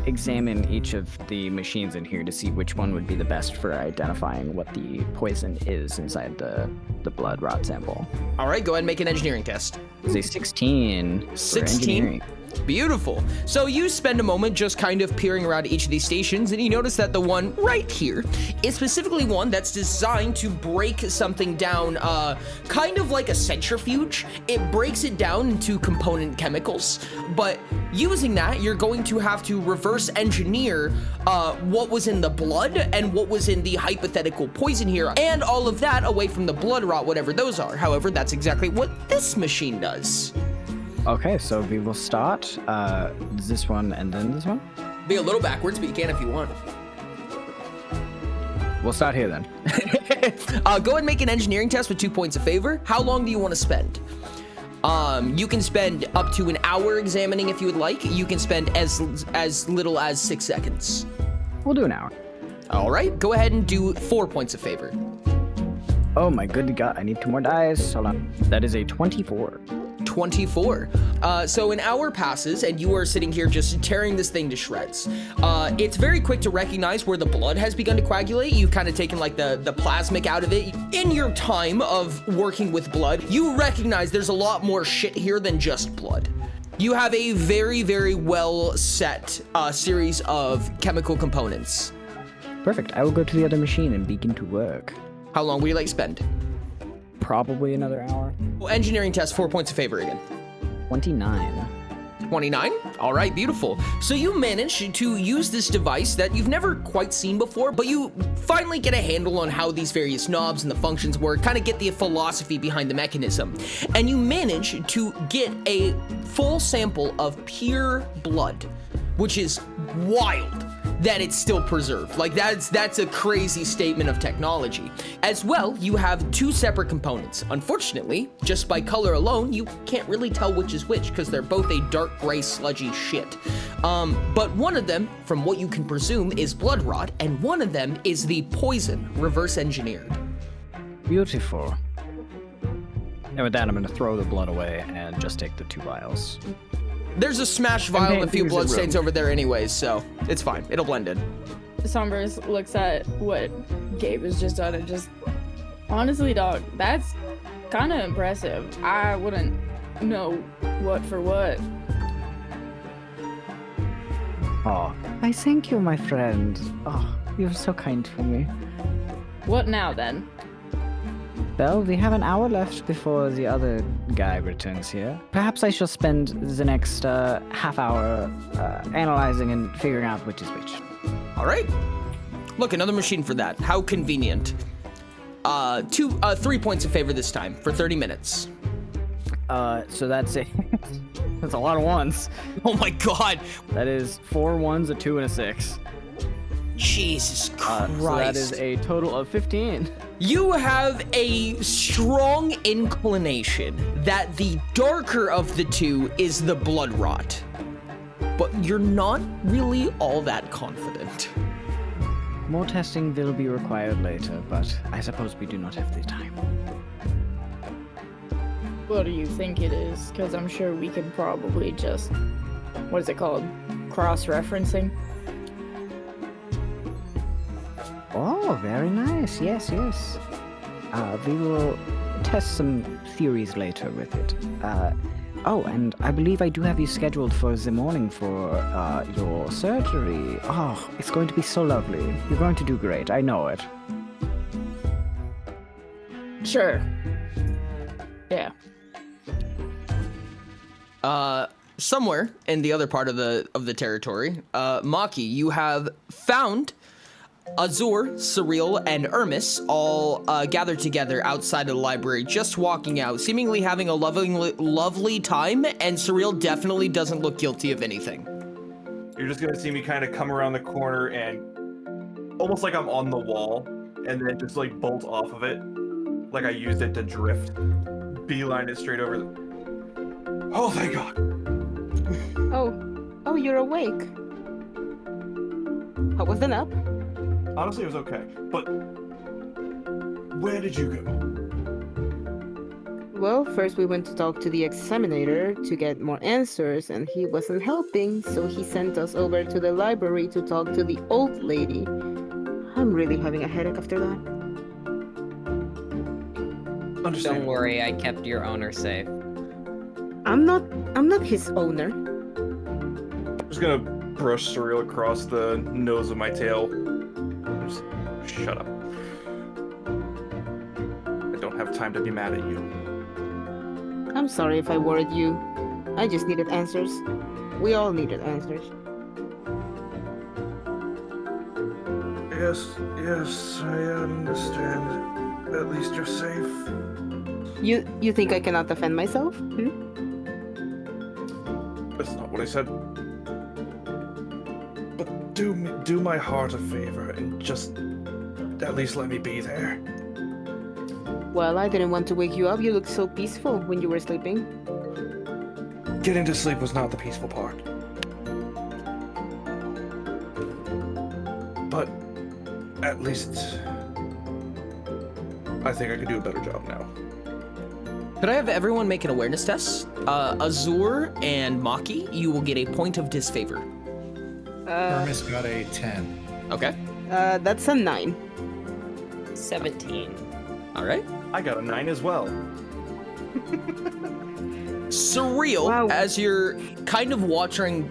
examine each of the machines in here to see which one would be the best for identifying what the poison is inside the blood rot sample. All right, go ahead and make an engineering test. It's a 16. for 16? engineering. Beautiful. So you spend a moment just kind of peering around each of these stations, and you notice that the one right here is specifically one that's designed to break something down, kind of like a centrifuge. It breaks it down into component chemicals, but using that, you're going to have to reverse engineer what was in the blood and what was in the hypothetical poison here, and all of that away from the blood rot, whatever those are. However, that's exactly what this machine does. Okay, so we will start this one and then this one. Be a little backwards, but you can if you want. We'll start here then. Go ahead and make an engineering test with 2 points of favor. How long do you want to spend? You can spend up to an hour examining if you would like. You can spend as little as 6 seconds. We'll do an hour. All right, go ahead and do 4 points of favor. Oh my good God, I need 2 more dice. Hold on. That is a 24. 24. So an hour passes and you are sitting here just tearing this thing to shreds. It's very quick to recognize where the blood has begun to coagulate. You've kind of taken like the plasmic out of it. In your time of working with blood, you recognize there's a lot more shit here than just blood. You have a very, very well set series of chemical components. Perfect. I will go to the other machine and begin to work. How long will you like spend? Probably another hour. Well, engineering test, 4 points of favor again. 29. 29. All right, beautiful. So you manage to use this device that you've never quite seen before, but you finally get a handle on how these various knobs and the functions work, kind of get the philosophy behind the mechanism. And you manage to get a full sample of pure blood, which is wild that it's still preserved. Like that's a crazy statement of technology. As well, you have two separate components. Unfortunately, just by color alone, you can't really tell which is which because they're both a dark gray sludgy shit. But one of them, from what you can presume, is blood rot, and one of them is the poison reverse engineered. Beautiful. And with that, I'm going to throw the blood away and just take the 2 vials. There's a smashed vial and a few bloodstains over there anyways, so it's fine. It'll blend in. Sombers looks at what Gabe has just done and just, honestly, dog, that's kind of impressive. I wouldn't know what for what. Oh, I thank you, my friend. Oh, you're so kind to me. What now, then? Well, we have an hour left before the other guy returns here. Perhaps I shall spend the next half hour analyzing and figuring out which is which. All right. Look, another machine for that. How convenient. 3 points of favor this time for 30 minutes. So that's a that's a lot of ones. Oh my god. That is 4 1s, a 2, and a 6. Jesus Christ. So that is a total of 15. You have a strong inclination that the darker of the two is the blood rot, but you're not really all that confident. More testing will be required later, but I suppose we do not have the time. What do you think it is? Because I'm sure we could probably just, what is it called? Cross-referencing? Oh, very nice. Yes, yes. We will test some theories later with it. Oh, and I believe I do have you scheduled for the morning for your surgery. Oh, it's going to be so lovely. You're going to do great. I know it. Sure. Yeah. Somewhere in the other part of the territory, Maki, you have found Azur, Surreal, and Ermis all gathered together outside of the library, just walking out, seemingly having a lovely time, and Surreal definitely doesn't look guilty of anything. You're just gonna see me kind of come around the corner and almost like I'm on the wall, and then just like bolt off of it, like I used it to drift, beeline it straight over. Oh, thank God! Oh, you're awake. How was the nap? Honestly, it was okay, but where did you go? Well, first we went to talk to the examinator to get more answers, and he wasn't helping, so he sent us over to the library to talk to the old lady. I'm really having a headache after that. Understand. Don't worry, I kept your owner safe. I'm not his owner. I'm just gonna brush Surreal across the nose of my tail. Just shut up. I don't have time to be mad at you. I'm sorry if I worried you. I just needed answers. We all needed answers. Yes, I understand. At least you're safe. You think I cannot defend myself? That's not what I said. But do my heart a favor and just at least let me be there. Well, I didn't want to wake you up. You looked so peaceful when you were sleeping. Getting to sleep was not the peaceful part. But at least I think I could do a better job now. Could I have everyone make an awareness test? Azur and Maki, you will get a point of disfavor. Hermes got a 10. Okay. That's a 9. 17. All right. I got a 9 as well. Surreal, Wow. as you're kind of watching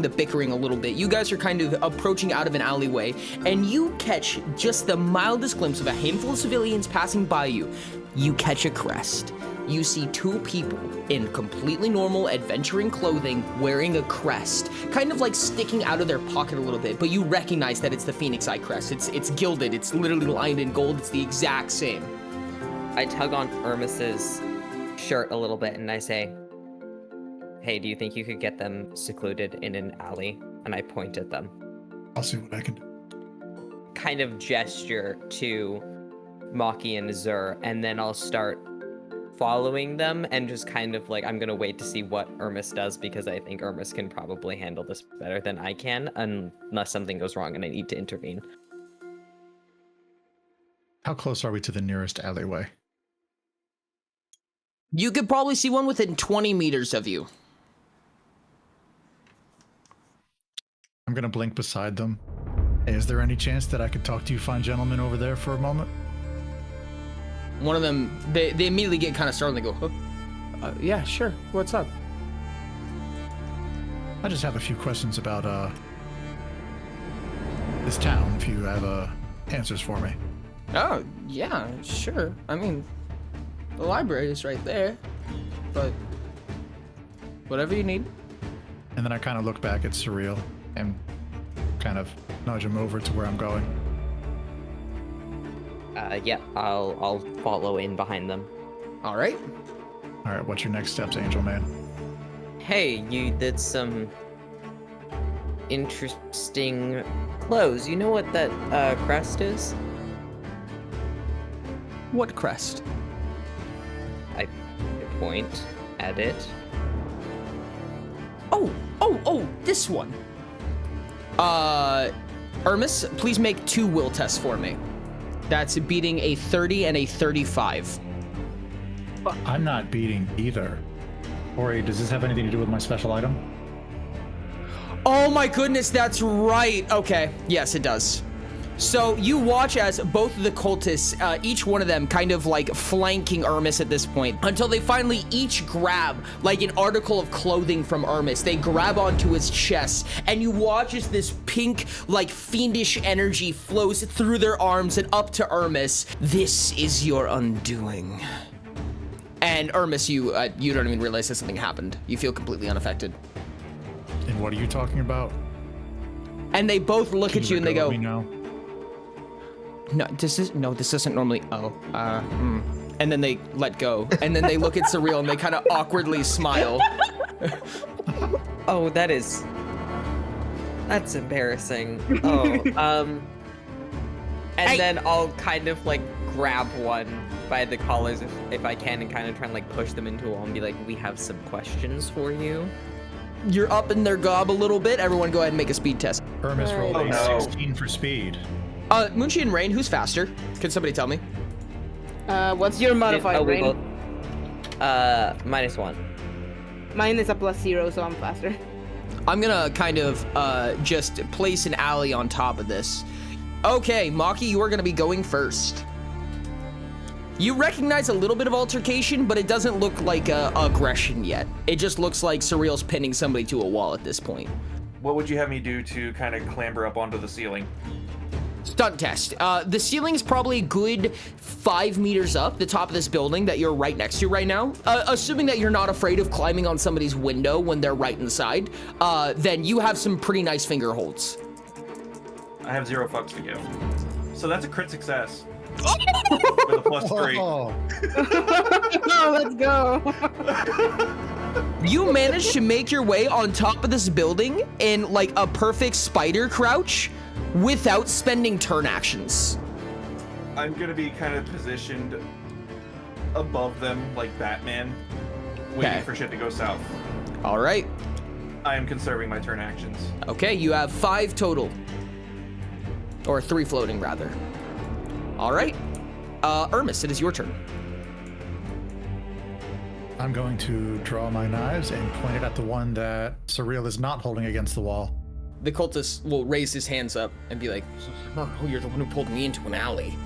the bickering a little bit, you guys are kind of approaching out of an alleyway, and you catch just the mildest glimpse of a handful of civilians passing by you. You catch a crest. you see two people in completely normal adventuring clothing wearing a crest, kind of like sticking out of their pocket a little bit, but you recognize that it's the Phoenix Eye crest. It's gilded, it's literally lined in gold, it's the exact same. I tug on Hermes's shirt a little bit and I say, hey, do you think you could get them secluded in an alley? And I point at them. I'll see what I can do. Kind of gesture to Maki and Zur, and then I'll start following them and just kind of like, I'm gonna wait to see what Hermes does because I think Hermes can probably handle this better than I can unless something goes wrong and I need to intervene. How close are we to the nearest alleyway? You could probably see one within 20 meters of you. I'm gonna blink beside them. Hey, is there any chance that I could talk to you fine gentlemen over there for a moment? One of them, they immediately get kind of startled and they go, oh, yeah, sure, what's up? I just have a few questions about this town, if you have answers for me. Oh, yeah, sure. I mean, the library is right there, but whatever you need. And then I kind of look back at Surreal and kind of nudge him over to where I'm going. Yeah, I'll follow in behind them. All right. All right, what's your next steps, Angel Man? Hey, you did some interesting clothes. You know what that crest is? What crest? I point at it. Oh, this one. Hermes, please make 2 will tests for me. That's beating a 30 and a 35. I'm not beating either. Ori, does this have anything to do with my special item? Oh my goodness, that's right. Okay, yes, it does. So you watch as both of the cultists, each one of them kind of like flanking Hermes at this point until they finally each grab like an article of clothing from Hermes. They grab onto his chest and you watch as this pink like fiendish energy flows through their arms and up to Hermes. This is your undoing. And Hermes, you don't even realize that something happened. You feel completely unaffected. And what are you talking about? And they both look at you and they go, No, this isn't normally. And then they let go, and then they look at Surreal and they kind of awkwardly smile. Oh, that's embarrassing. Oh, and then I'll kind of like grab one by the collars if I can, and kind of try and like push them into a wall and be like, "We have some questions for you." You're up in their gob a little bit. Everyone, go ahead and make a speed test. Hermes rolled Oh, a no. 16 for speed. Moonchi and Rain, who's faster? Can somebody tell me? What's your modifier, we Rain? both- -1. Mine is a +0, so I'm faster. I'm gonna kind of just place an alley on top of this. Okay, Maki, you are gonna be going first. You recognize a little bit of altercation, but it doesn't look like aggression yet. It just looks like Surreal's pinning somebody to a wall at this point. What would you have me do to kind of clamber up onto the ceiling? Stunt test. The ceiling is probably a good 5 meters up, the top of this building that you're right next to right now. Assuming that you're not afraid of climbing on somebody's window when they're right inside, then you have some pretty nice finger holds. I have 0 fucks to give. So that's a crit success. With a +3. Oh, Oh, let's go. You managed to make your way on top of this building in like a perfect spider crouch without spending turn actions. I'm gonna be kind of positioned above them like Batman, waiting Okay. for shit to go south. All right. I am conserving my turn actions. Okay, you have 5 total. Or 3 floating, rather. All right. Hermes, it is your turn. I'm going to draw my knives and point it at the one that Surreal is not holding against the wall. The cultist will raise his hands up and be like, "Oh, you're the one who pulled me into an alley."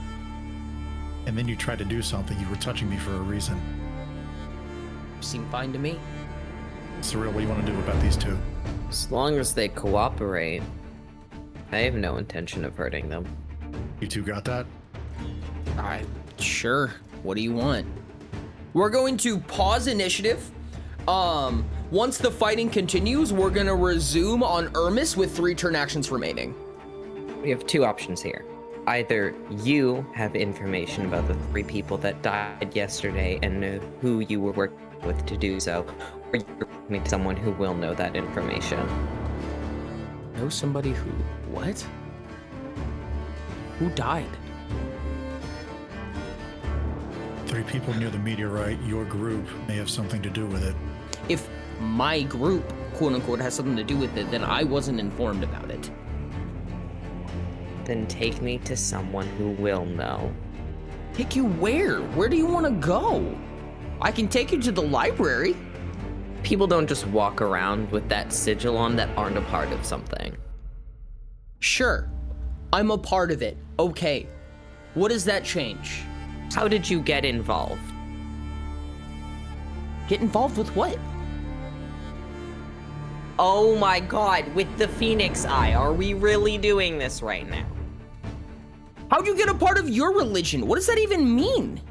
And then you tried to do something. You were touching me for a reason. Seemed fine to me. Surreal, what do you want to do about these two? As long as they cooperate, I have no intention of hurting them. You two got that? All right, sure. What do you want? We're going to pause initiative. Once the fighting continues, we're gonna resume on Ermis with 3 turn actions remaining. We have 2 options here. Either you have information about the 3 people that died yesterday and know who you were working with to do so, or you're meet someone who will know that information. Know somebody who... What? Who died? 3 people near the meteorite, your group, may have something to do with it. If my group, quote unquote, has something to do with it, then I wasn't informed about it. Then take me to someone who will know. Take you where? Where do you want to go? I can take you to the library. People don't just walk around with that sigil on that aren't a part of something. Sure, I'm a part of it. Okay, what does that change? How did you get involved? Get involved with what? Oh my god, with the Phoenix Eye, are we really doing this right now? How'd you get a part of your religion? What does that even mean?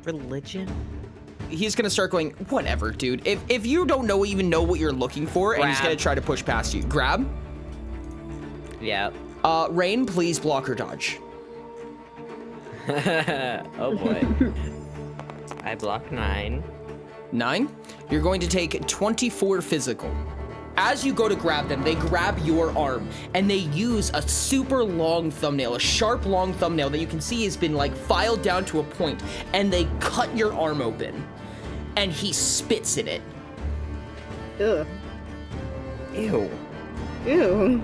Religion? He's gonna start going, whatever, dude. If you don't even know what you're looking for, and he's Grab. gonna try to push past you. Grab. Yep. Rain, please block or dodge. Oh boy. I block 9. 9. You're going to take 24 physical. As you go to grab them, they grab your arm, and they use a super long thumbnail, a sharp long thumbnail that you can see has been like filed down to a point, and they cut your arm open, and he spits in it. Ugh. Ew. Ew.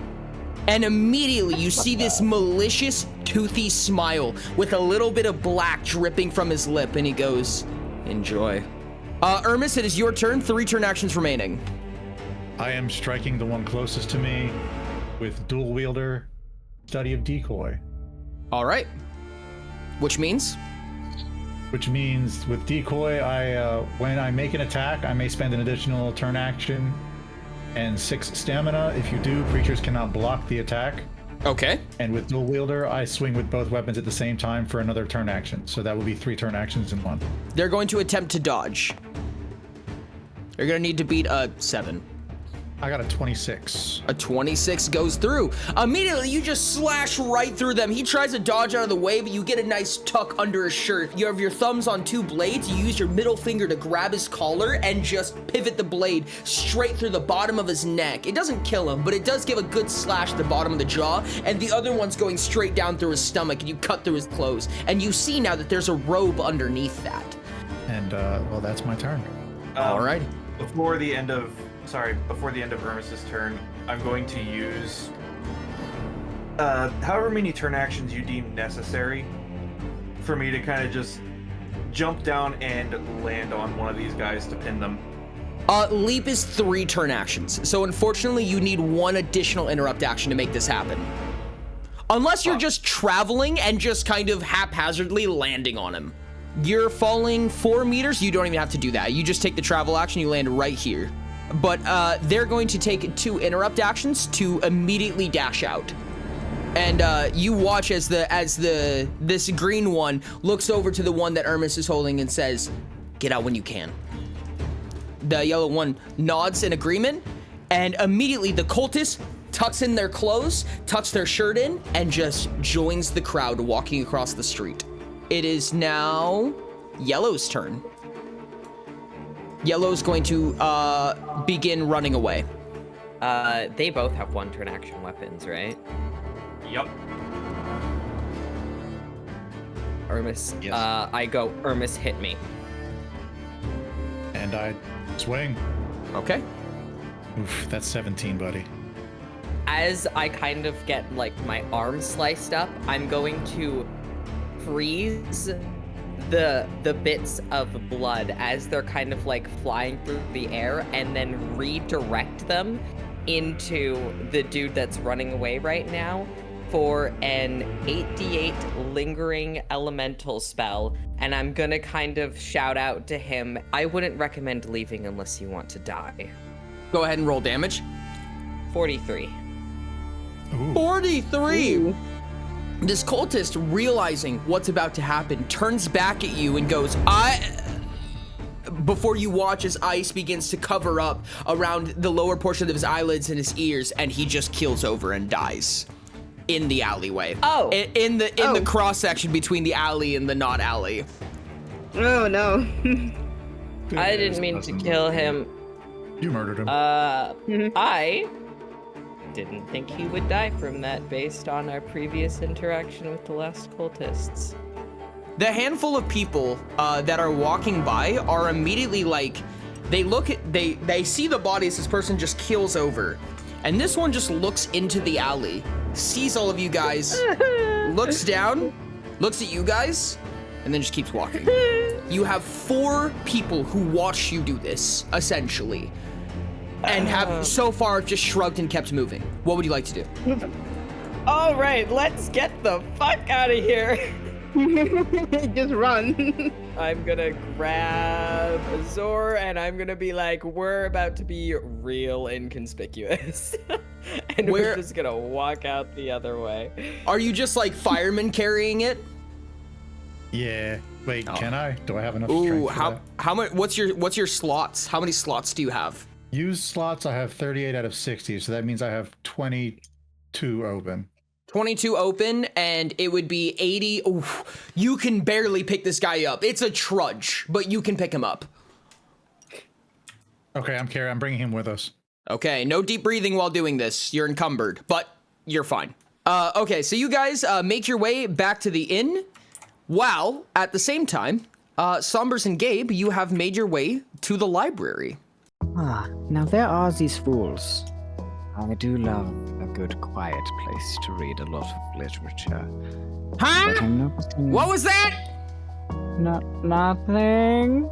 And immediately you see this malicious, toothy smile with a little bit of black dripping from his lip, and he goes, enjoy. Ermis, it is your turn. 3 turn actions remaining. I am striking the one closest to me with dual wielder, study of decoy. All right. Which means? Which means with decoy, when I make an attack, I may spend an additional turn action and 6 stamina. If you do, creatures cannot block the attack. Okay. And with dual wielder, I swing with both weapons at the same time for another turn action. So that will be 3 turn actions in 1. They're going to attempt to dodge. You're going to need to beat a 7. I got a 26. A 26 goes through. Immediately, you just slash right through them. He tries to dodge out of the way, but you get a nice tuck under his shirt. You have your thumbs on 2 blades. You use your middle finger to grab his collar and just pivot the blade straight through the bottom of his neck. It doesn't kill him, but it does give a good slash to the bottom of the jaw, and the other one's going straight down through his stomach, and you cut through his clothes. And you see now that there's a robe underneath that. And, well, that's my turn. All right. Before the end of Ermis's turn, I'm going to use however many turn actions you deem necessary for me to kind of just jump down and land on one of these guys to pin them. Leap is 3 turn actions, so unfortunately you need 1 additional interrupt action to make this happen. Unless you're just traveling and just kind of haphazardly landing on him. You're falling 4 meters, you don't even have to do that. You just take the travel action, you land right here. But they're going to take 2 interrupt actions to immediately dash out. And you watch as this green one looks over to the one that Ermis is holding and says, "Get out when you can." The yellow one nods in agreement, and immediately the cultist tucks in their clothes, tucks their shirt in, and just joins the crowd walking across the street. It is now Yellow's turn. Yellow's going to begin running away. They both have 1 turn action weapons, right? Yep. Ermis, Yes. I go, Ermis, hit me. And I swing. Okay. Oof, that's 17, buddy. As I kind of get, like, my arm sliced up, I'm going to freeze the bits of blood as they're kind of, like, flying through the air and then redirect them into the dude that's running away right now for an 8d8 lingering elemental spell, and I'm gonna kind of shout out to him, I wouldn't recommend leaving unless you want to die. Go ahead and roll damage. 43. Ooh. 43! Ooh. This cultist, realizing what's about to happen, turns back at you and goes, before you watch as ice begins to cover up around the lower portion of his eyelids and his ears, and he just keels over and dies in the alleyway. Oh. In the cross section between the alley and the not alley. Oh no. I didn't mean to kill him. You murdered him. I didn't think he would die from that based on our previous interaction with the last cultists. The handful of people that are walking by are immediately like, they see the body as this person just keels over. And this one just looks into the alley, sees all of you guys, looks down, looks at you guys, and then just keeps walking. You have 4 people who watch you do this, essentially, and have so far just shrugged and kept moving. What would you like to do? All right, let's get the fuck out of here. Just run. I'm gonna grab Azor and I'm gonna be like, we're about to be real inconspicuous. And we're just gonna walk out the other way. Are you just like firemen carrying it? Yeah. Wait, can I? Do I have enough Ooh, strength for that? how much? What's your slots? How many slots do you have? Used slots, I have 38 out of 60, so that means I have 22 open. 22 open, and it would be 80. Oof, you can barely pick this guy up. It's a trudge, but you can pick him up. Okay, I'm bringing him with us. Okay, no deep breathing while doing this. You're encumbered, but you're fine. Okay, so you guys make your way back to the inn, while at the same time, Sombers and Gabe, you have made your way to the library. Now there are these fools. I do love a good quiet place to read a lot of literature. Huh? But I'm noticing What was that? nothing.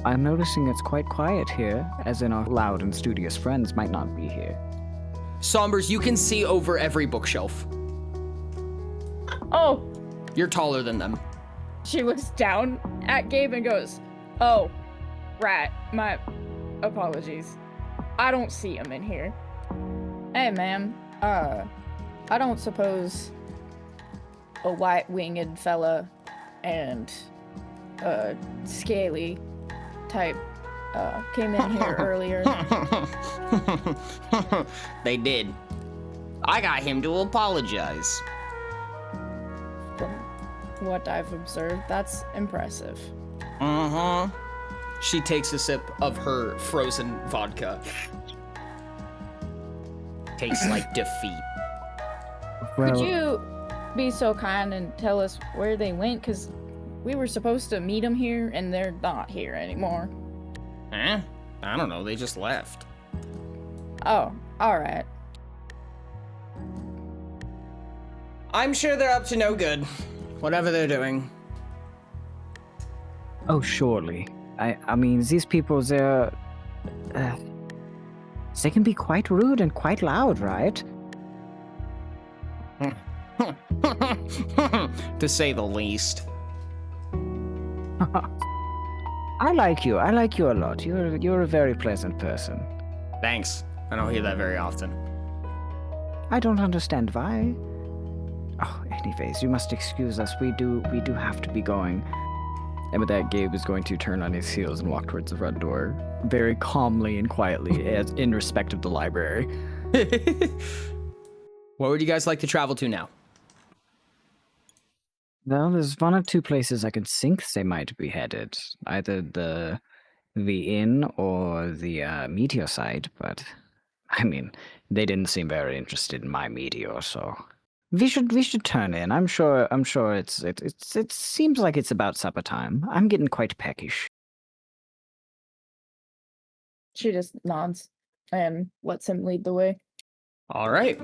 I'm noticing it's quite quiet here, as in our loud and studious friends might not be here. Sombers, you can see over every bookshelf. Oh, You're taller than them. she looks down at Gabe and goes, "Oh, right. My apologies. I don't see him in here. Hey, ma'am. I don't suppose a white-winged fella and a scaly type came in here earlier." They did. I got him to apologize. From what I've observed, that's impressive. She takes a sip of her frozen vodka. Tastes like defeat. Well, Could you be so kind and tell us where they went? Because we were supposed to meet them here, and they're not here anymore. Huh? I don't know, they just left. Oh, alright. I'm sure they're up to no good. Whatever they're doing. oh, surely. I mean, these people, they can be quite rude and quite loud, right? To say the least. I like you. I like you a lot. You're a very pleasant person. Thanks. I don't hear that very often. I don't understand why. Oh, anyways, you must excuse us. We do have to be going. And with that, Gabe is going to turn on his heels and walk towards the front door, very calmly and quietly, as in respect of the library. Where would you guys like to travel to now? Well, there's one or two places I could think they might be headed. Either the inn or the meteor site, but I mean, they didn't seem very interested in my meteor, so we should turn in. I'm sure it seems like it's about supper time. I'm getting quite peckish. She just nods and lets him lead the way. All right.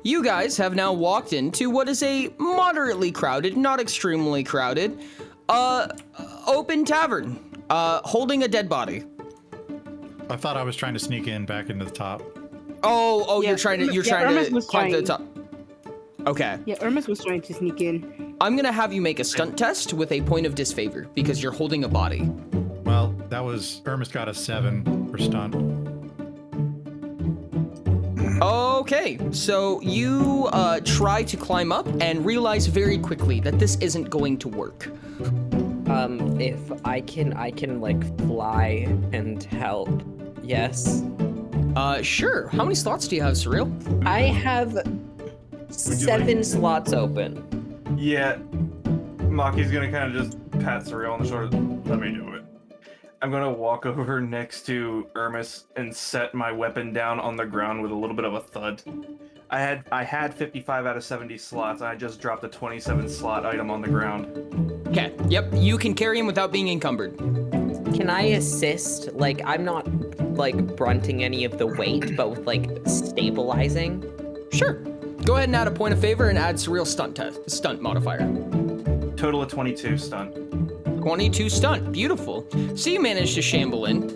You guys have now walked into what is a moderately crowded, not extremely crowded, open tavern, holding a dead body. I thought I was trying to sneak in back into the top. Oh, Yeah, you're trying Irmus to was climb to the trying. top. Okay. Yeah, Irmus was trying to sneak in. I'm gonna have you make a stunt test with a point of disfavor because you're holding a body. Well, that was Irmus got a 7 for stunt. Okay, so you try to climb up and realize very quickly that this isn't going to work. If I can like fly and help. Yes. Sure. How many slots do you have, Surreal? I have 7 slots open. Yeah. Maki's gonna kind of just pat Surreal on the shoulder. Let me do it. I'm gonna walk over next to Ermis and set my weapon down on the ground with a little bit of a thud. I had 55 out of 70 slots. I just dropped a 27 slot item on the ground. Okay. Yep. You can carry him without being encumbered. Can I assist? Like, I'm not like brunting any of the weight, but with like stabilizing. Sure. Go ahead and add a point of favor and add Surreal stunt modifier. Total of 22 stunt. 22 stunt, beautiful. So you manage to shamble in,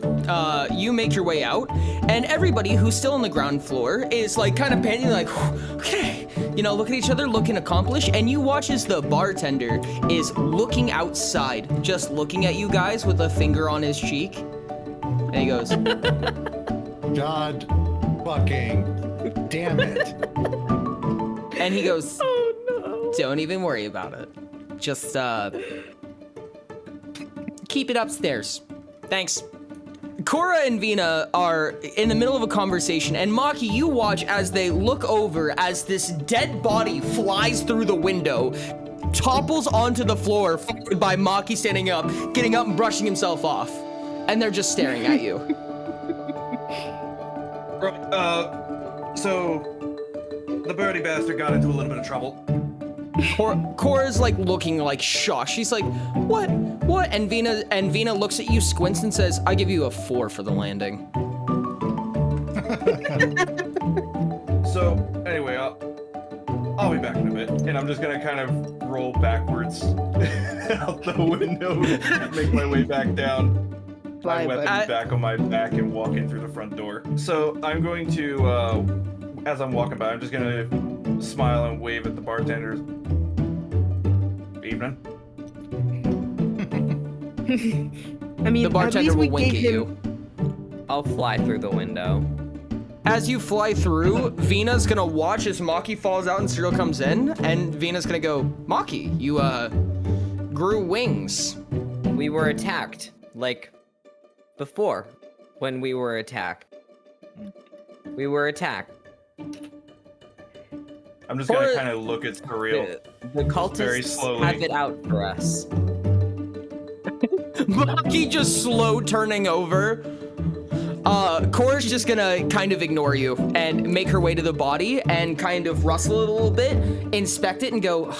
you make your way out, and everybody who's still on the ground floor is like kind of panting like, okay, you know, look at each other, looking accomplished, and you watch as the bartender is looking outside, just looking at you guys with a finger on his cheek, and he goes, God fucking damn it. and he goes, oh no, don't even worry about it. Just, keep it upstairs. Thanks. Cora and Vina are in the middle of a conversation, and Maki, you watch as they look over as this dead body flies through the window, topples onto the floor, followed by Maki standing up, getting up and brushing himself off. And they're just staring at you. Right, so the birdie bastard got into a little bit of trouble. Cora's like looking like shocked. She's like, what? And Vina looks at you, squints, and says, I give you a 4 for the landing. So anyway, I'll be back in a bit, and I'm just gonna kind of roll backwards out the window, make my way back down. My weapon back on my back and walk in through the front door. So I'm going to, as I'm walking by, I'm just gonna smile and wave at the bartenders. Evening. I mean, The bartender at least we will wink gave at him... you. I'll fly through the window. As you fly through, Vina's gonna watch as Maki falls out and Cyril comes in, and Vina's gonna go, Maki, you, grew wings. We were attacked, like, before, when we were attacked. We were attacked. I'm just gonna kind of look at Surreal. The very cultists slowly. have it out for us. Maki just slow turning over. Cora's just gonna kind of ignore you and make her way to the body and kind of rustle it a little bit, inspect it and go,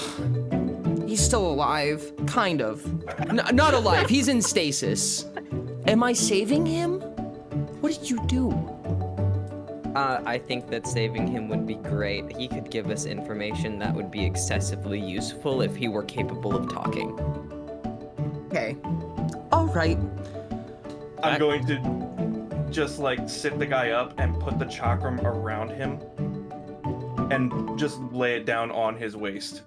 he's still alive, kind of. Not alive, he's in stasis. Am I saving him? What did you do? I think that saving him would be great. He could give us information that would be excessively useful if he were capable of talking. Okay. All right. I'm going to just like sit the guy up and put the chakram around him and just lay it down on his waist.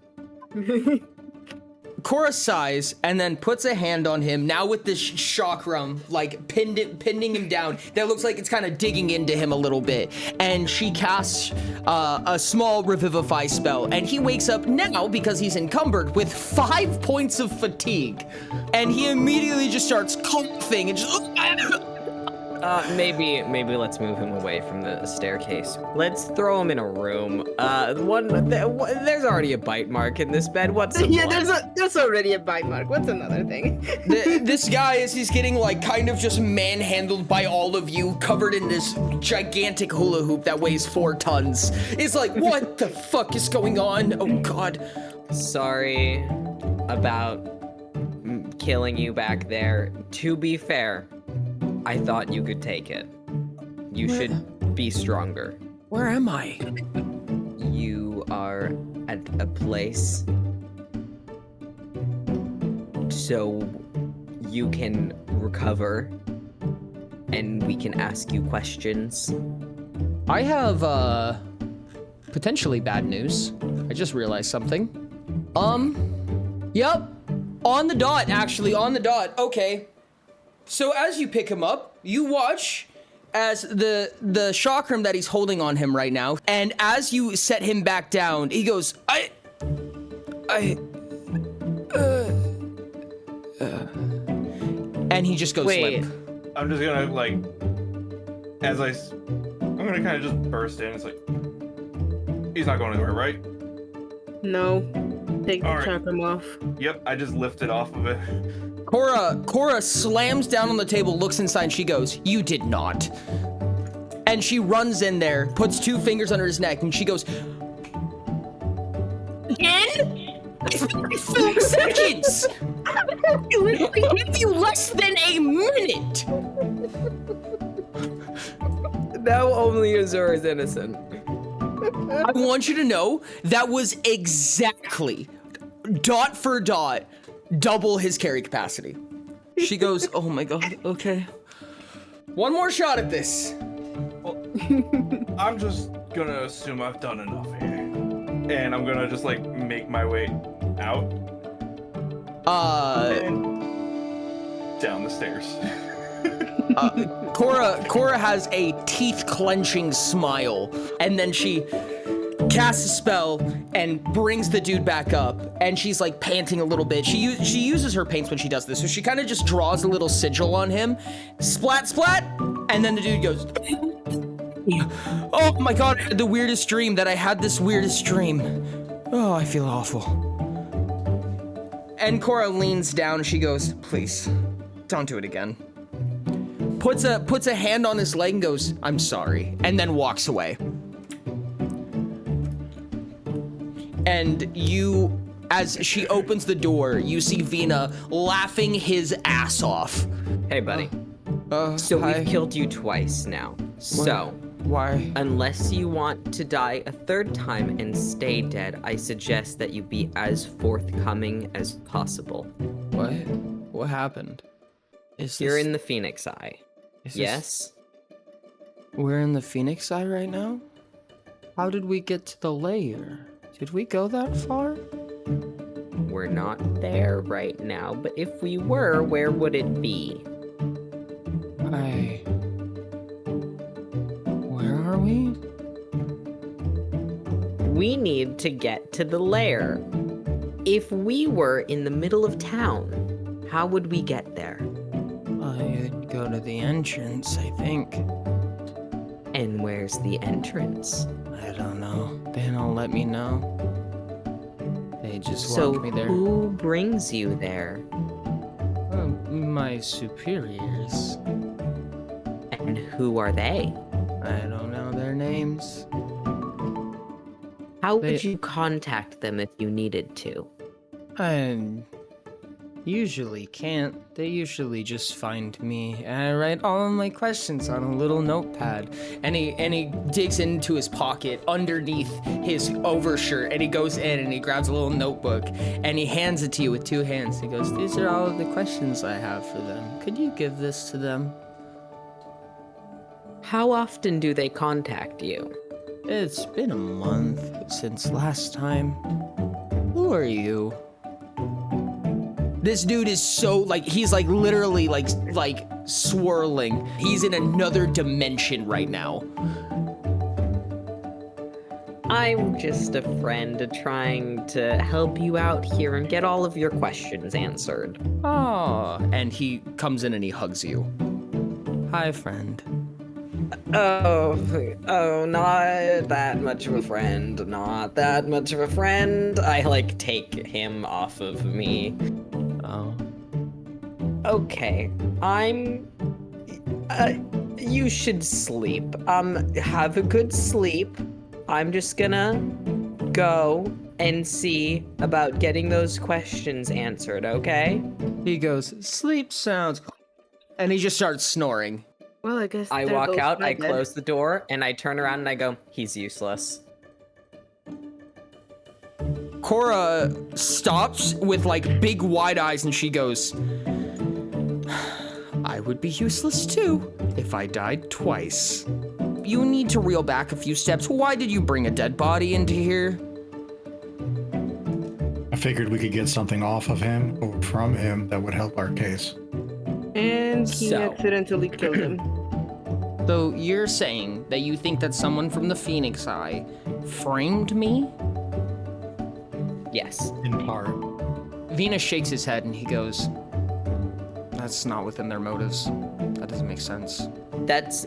Cora sighs and then puts a hand on him, now with this chakram, like pinning him down. That looks like it's kind of digging into him a little bit. And she casts a small revivify spell. And he wakes up now, because he's encumbered, with 5 points of fatigue. And he immediately just starts coughing and just... Maybe let's move him away from the staircase. Let's throw him in a room. There's already a bite mark in this bed. What's the Yeah, point? there's already a bite mark. What's another thing? This guy, as he's getting like kind of just manhandled by all of you, covered in this gigantic hula hoop that weighs 4 tons, is like, what the fuck is going on? Oh God. Sorry about killing you back there. To be fair, I thought you could take it. You should be stronger. Where am I? You are at a place so you can recover and we can ask you questions. I have, potentially bad news. I just realized something. Yep. On the dot, actually, on the dot. Okay. So as you pick him up, you watch as the chakram that he's holding on him right now, and as you set him back down, he goes, and he just goes Wait. limp. I'm just gonna like, I'm gonna kind of just burst in. It's like, he's not going anywhere, right? No. Take the All right. chakram off. Yep, I just lifted off of it. Cora slams down on the table, looks inside, and she goes, "You did not." And she runs in there, puts 2 fingers under his neck, and she goes, "Again? It's been 5 seconds! I literally give you less than a minute!" Now only Azur is innocent. I want you to know that was exactly, dot for dot, double his carry capacity. She goes, "Oh my god, okay. One more shot at this." Well, I'm just gonna assume I've done enough here. And I'm gonna just like make my way out and down the stairs. Cora has a teeth-clenching smile, and then she casts a spell and brings the dude back up, and she's like panting a little bit. She uses her paints when she does this, so she kind of just draws a little sigil on him, splat, splat, and then the dude goes, "Oh my god, I had the weirdest dream that I had this weirdest dream. Oh, I feel awful." And Cora leans down and she goes, "Please, don't do it again." Puts a hand on his leg and goes, "I'm sorry," and then walks away. And you, as she opens the door, you see Vina laughing his ass off. Hey, buddy. So hi. we've killed you twice now. So, Why? unless you want to die a 3rd time and stay dead, I suggest that you be as forthcoming as possible. What? What happened? You're in the Phoenix Eye. Yes? We're in the Phoenix Eye right now? How did we get to the lair? Did we go that far? We're not there right now, but if we were, where would it be? Where are we? We need to get to the lair. If we were in the middle of town, how would we get there? I'd go to the entrance, I think. And where's the entrance? I don't know. They don't let me know. They just So walk me there. who brings you there? My superiors. And who are they? I don't know their names. How They- would you contact them if you needed to? I usually can't. They usually just find me, and I write all of my questions on a little notepad. And he digs into his pocket underneath his overshirt, and he goes in and he grabs a little notebook and he hands it to you with 2 hands. He goes, "These are all of the questions I have for them. Could you give this to them?" How often do they contact you? It's been a month since last time. Who are you? This dude is so, like, he's like literally like swirling. He's in another dimension right now. I'm just a friend trying to help you out here and get all of your questions answered. Oh, and he comes in and he hugs you. Hi, friend. Oh, not that much of a friend, not that much of a friend. I, like, take him off of me. Oh. Okay, you should sleep. Have a good sleep. I'm just gonna go and see about getting those questions answered, okay? He goes, "Sleep sounds," and he just starts snoring. Well, I guess I there walk goes out, my I bed. close the door, and I turn around and I go, he's useless. Cora stops with like big wide eyes and she goes, "I would be useless too if I died twice. You need to reel back a few steps. Why did you bring a dead body into here?" I figured we could get something off of him or from him that would help our case. And he So. accidentally killed him. So you're saying that you think that someone from the Phoenix Eye framed me? Yes. In part. Venus shakes his head and he goes, that's not within their motives. That doesn't make sense. That's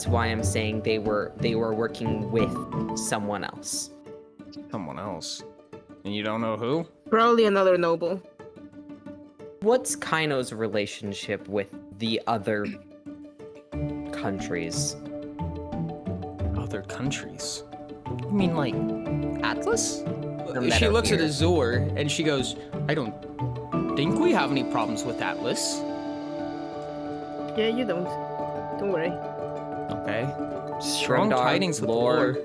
why I'm saying they were working with someone else. Someone else. And you don't know who? Probably another noble. What's Kaino's relationship with the other countries? Other countries? You mean like Atlas? She Meadow looks at here. Azor and she goes, I don't think we have any problems with Atlas. Yeah, you don't. Don't worry. Okay. Strong Grimdark, tidings with Lore,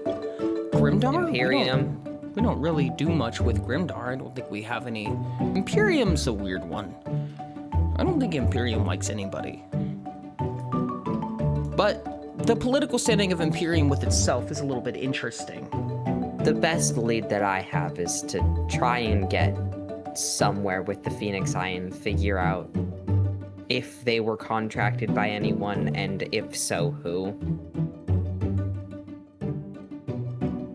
Grimdark? Imperium. We don't really do much with Grimdar. I don't think we have any. Imperium's a weird one. I don't think Imperium likes anybody. But the political standing of Imperium with itself is a little bit interesting. The best lead that I have is to try and get somewhere with the Phoenix Eye and figure out if they were contracted by anyone, and if so, who.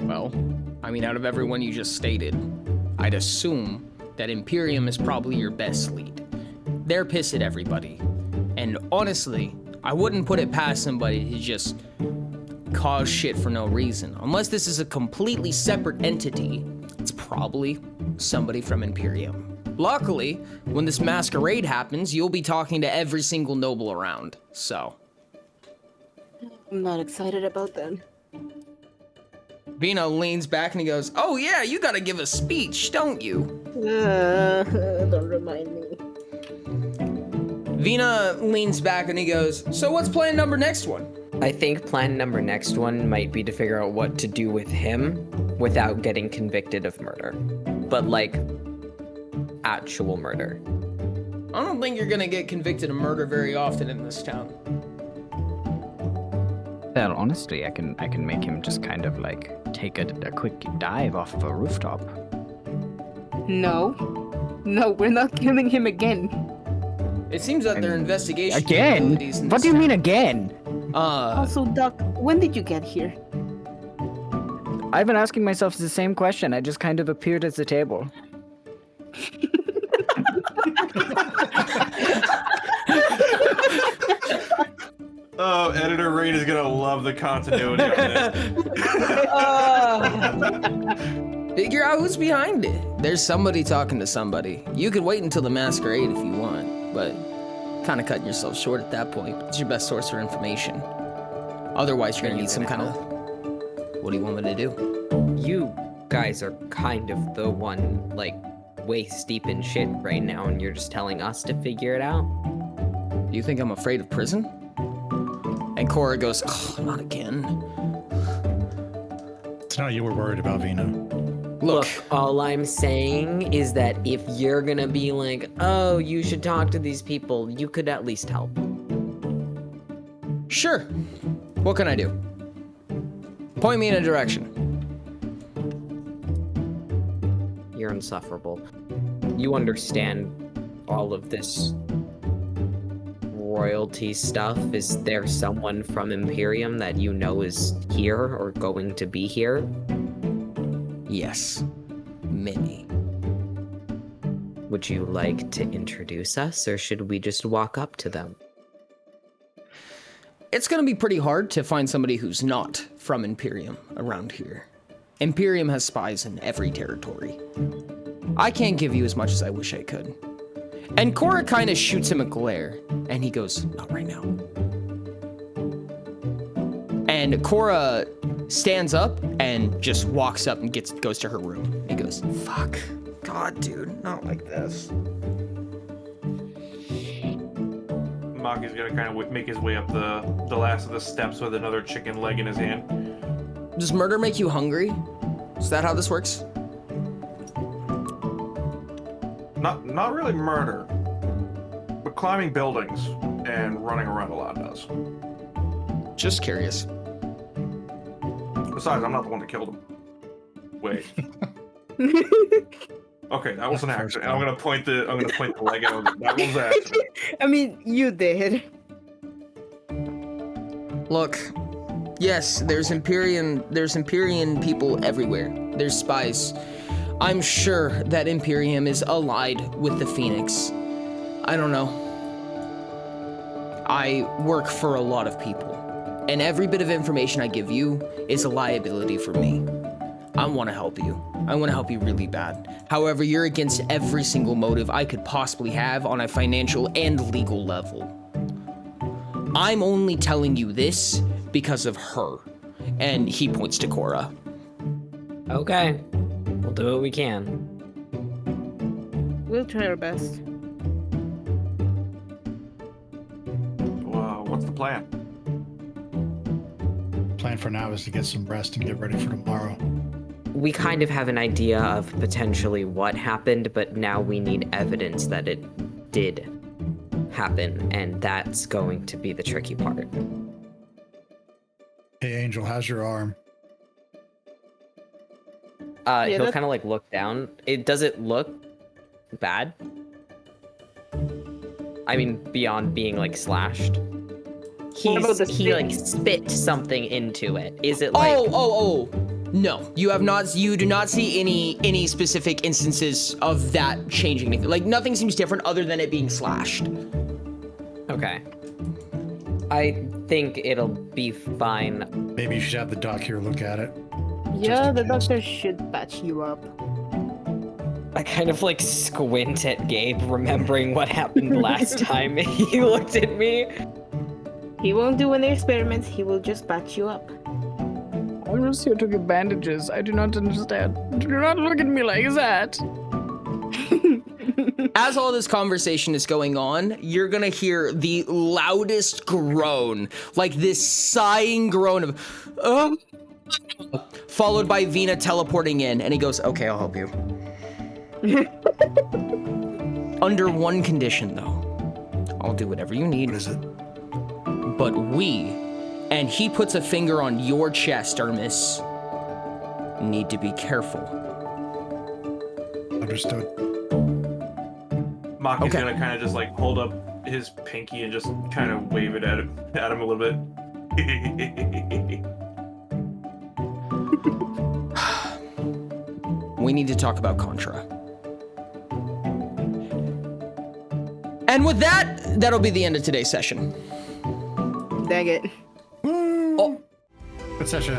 Well, I mean, out of everyone you just stated, I'd assume that Imperium is probably your best lead. They're pissed at everybody. And honestly, I wouldn't put it past somebody to just cause shit for no reason. Unless this is a completely separate entity, it's probably somebody from Imperium. Luckily, when this masquerade happens, you'll be talking to every single noble around, so. I'm not excited about that. Vina leans back and he goes, oh yeah, you gotta give a speech, don't you? Don't remind me. Vina leans back and he goes, so what's plan number next one? I think plan number next one might be to figure out what to do with him without getting convicted of murder. But like, actual murder. I don't think you're gonna get convicted of murder very often in this town. Well, honestly, I can make him just kind of like take a quick dive off of a rooftop. No, we're not killing him again. It seems that their investigation Again? capabilities in What this do you mean town- again? Also, Doc, when did you get here? I've been asking myself the same question. I just kind of appeared at the table. Oh, Editor Rain is gonna love the continuity on this. Figure out who's behind it. There's somebody talking to somebody. You could wait until the masquerade if you want, but kind of cutting yourself short at that point. It's your best source for information. Otherwise, you're gonna need some kind of. What do you want me to do? You guys are kind of the one, like, waist deep in shit right now, and you're just telling us to figure it out? Do you think I'm afraid of prison? And Cora goes, oh, not again. It's not you were worried about, Vina. Look, all I'm saying is that if you're gonna be like, oh, you should talk to these people, you could at least help. sure. What can I do? Point me in a direction. You're insufferable. You understand all of this royalty stuff. Is there someone from Imperium that you know is here or going to be here? Yes. Many. Would you like to introduce us, or should we just walk up to them? It's gonna be pretty hard to find somebody who's not from Imperium around here. Imperium has spies in every territory. I can't give you as much as I wish I could. And Cora kind of shoots him a glare, and he goes, not right now. And Cora stands up and just walks up and goes to her room. He goes, fuck. God, dude, not like this. Maki's gonna kind of make his way up the last of the steps with another chicken leg in his hand. Does murder make you hungry? Is that how this works? Not really murder, but climbing buildings and running around a lot does. Just curious. Besides, I'm not the one that killed him. Wait. Okay, that was an accident. I'm gonna point the leg out. That was an accident. I mean, you did. Look, yes, there's Empyrean people everywhere. There's spies. I'm sure that Imperium is allied with the Phoenix. I don't know. I work for a lot of people, and every bit of information I give you is a liability for me. I want to help you. I want to help you really bad. However, you're against every single motive I could possibly have on a financial and legal level. I'm only telling you this because of her. And he points to Cora. Okay. We'll do what we can. We'll try our best. Wow, what's the plan? Plan for now is to get some rest and get ready for tomorrow. We kind of have an idea of potentially what happened, but now we need evidence that it did happen, and that's going to be the tricky part. Hey, Angel, how's your arm? He'll kind of like look down. Does it look bad? I mean, beyond being like slashed. He like spit something into it. Is it like? Oh. No, you do not see any specific instances of that changing anything. Like, nothing seems different other than it being slashed. Okay. I think it'll be fine. Maybe you should have the doc here look at it. Yeah, the doctor should patch you up. I kind of like squint at Gabe, remembering what happened last time he looked at me. He won't do any experiments, he will just patch you up. I'm just here to get bandages. I do not understand. Do not look at me like that. As all this conversation is going on, you're gonna hear the loudest groan, like this sighing groan of, followed by Vina teleporting in, and he goes, okay, I'll help you. Under one condition, though. I'll do whatever you need. What is it? But and he puts a finger on your chest, Ermis, need to be careful. Understood. Maki's Okay. gonna kind of just like hold up his pinky and just kind of wave it at him a little bit. We need to talk about Contra. And with that, that'll be the end of today's session. Dang it. Good session.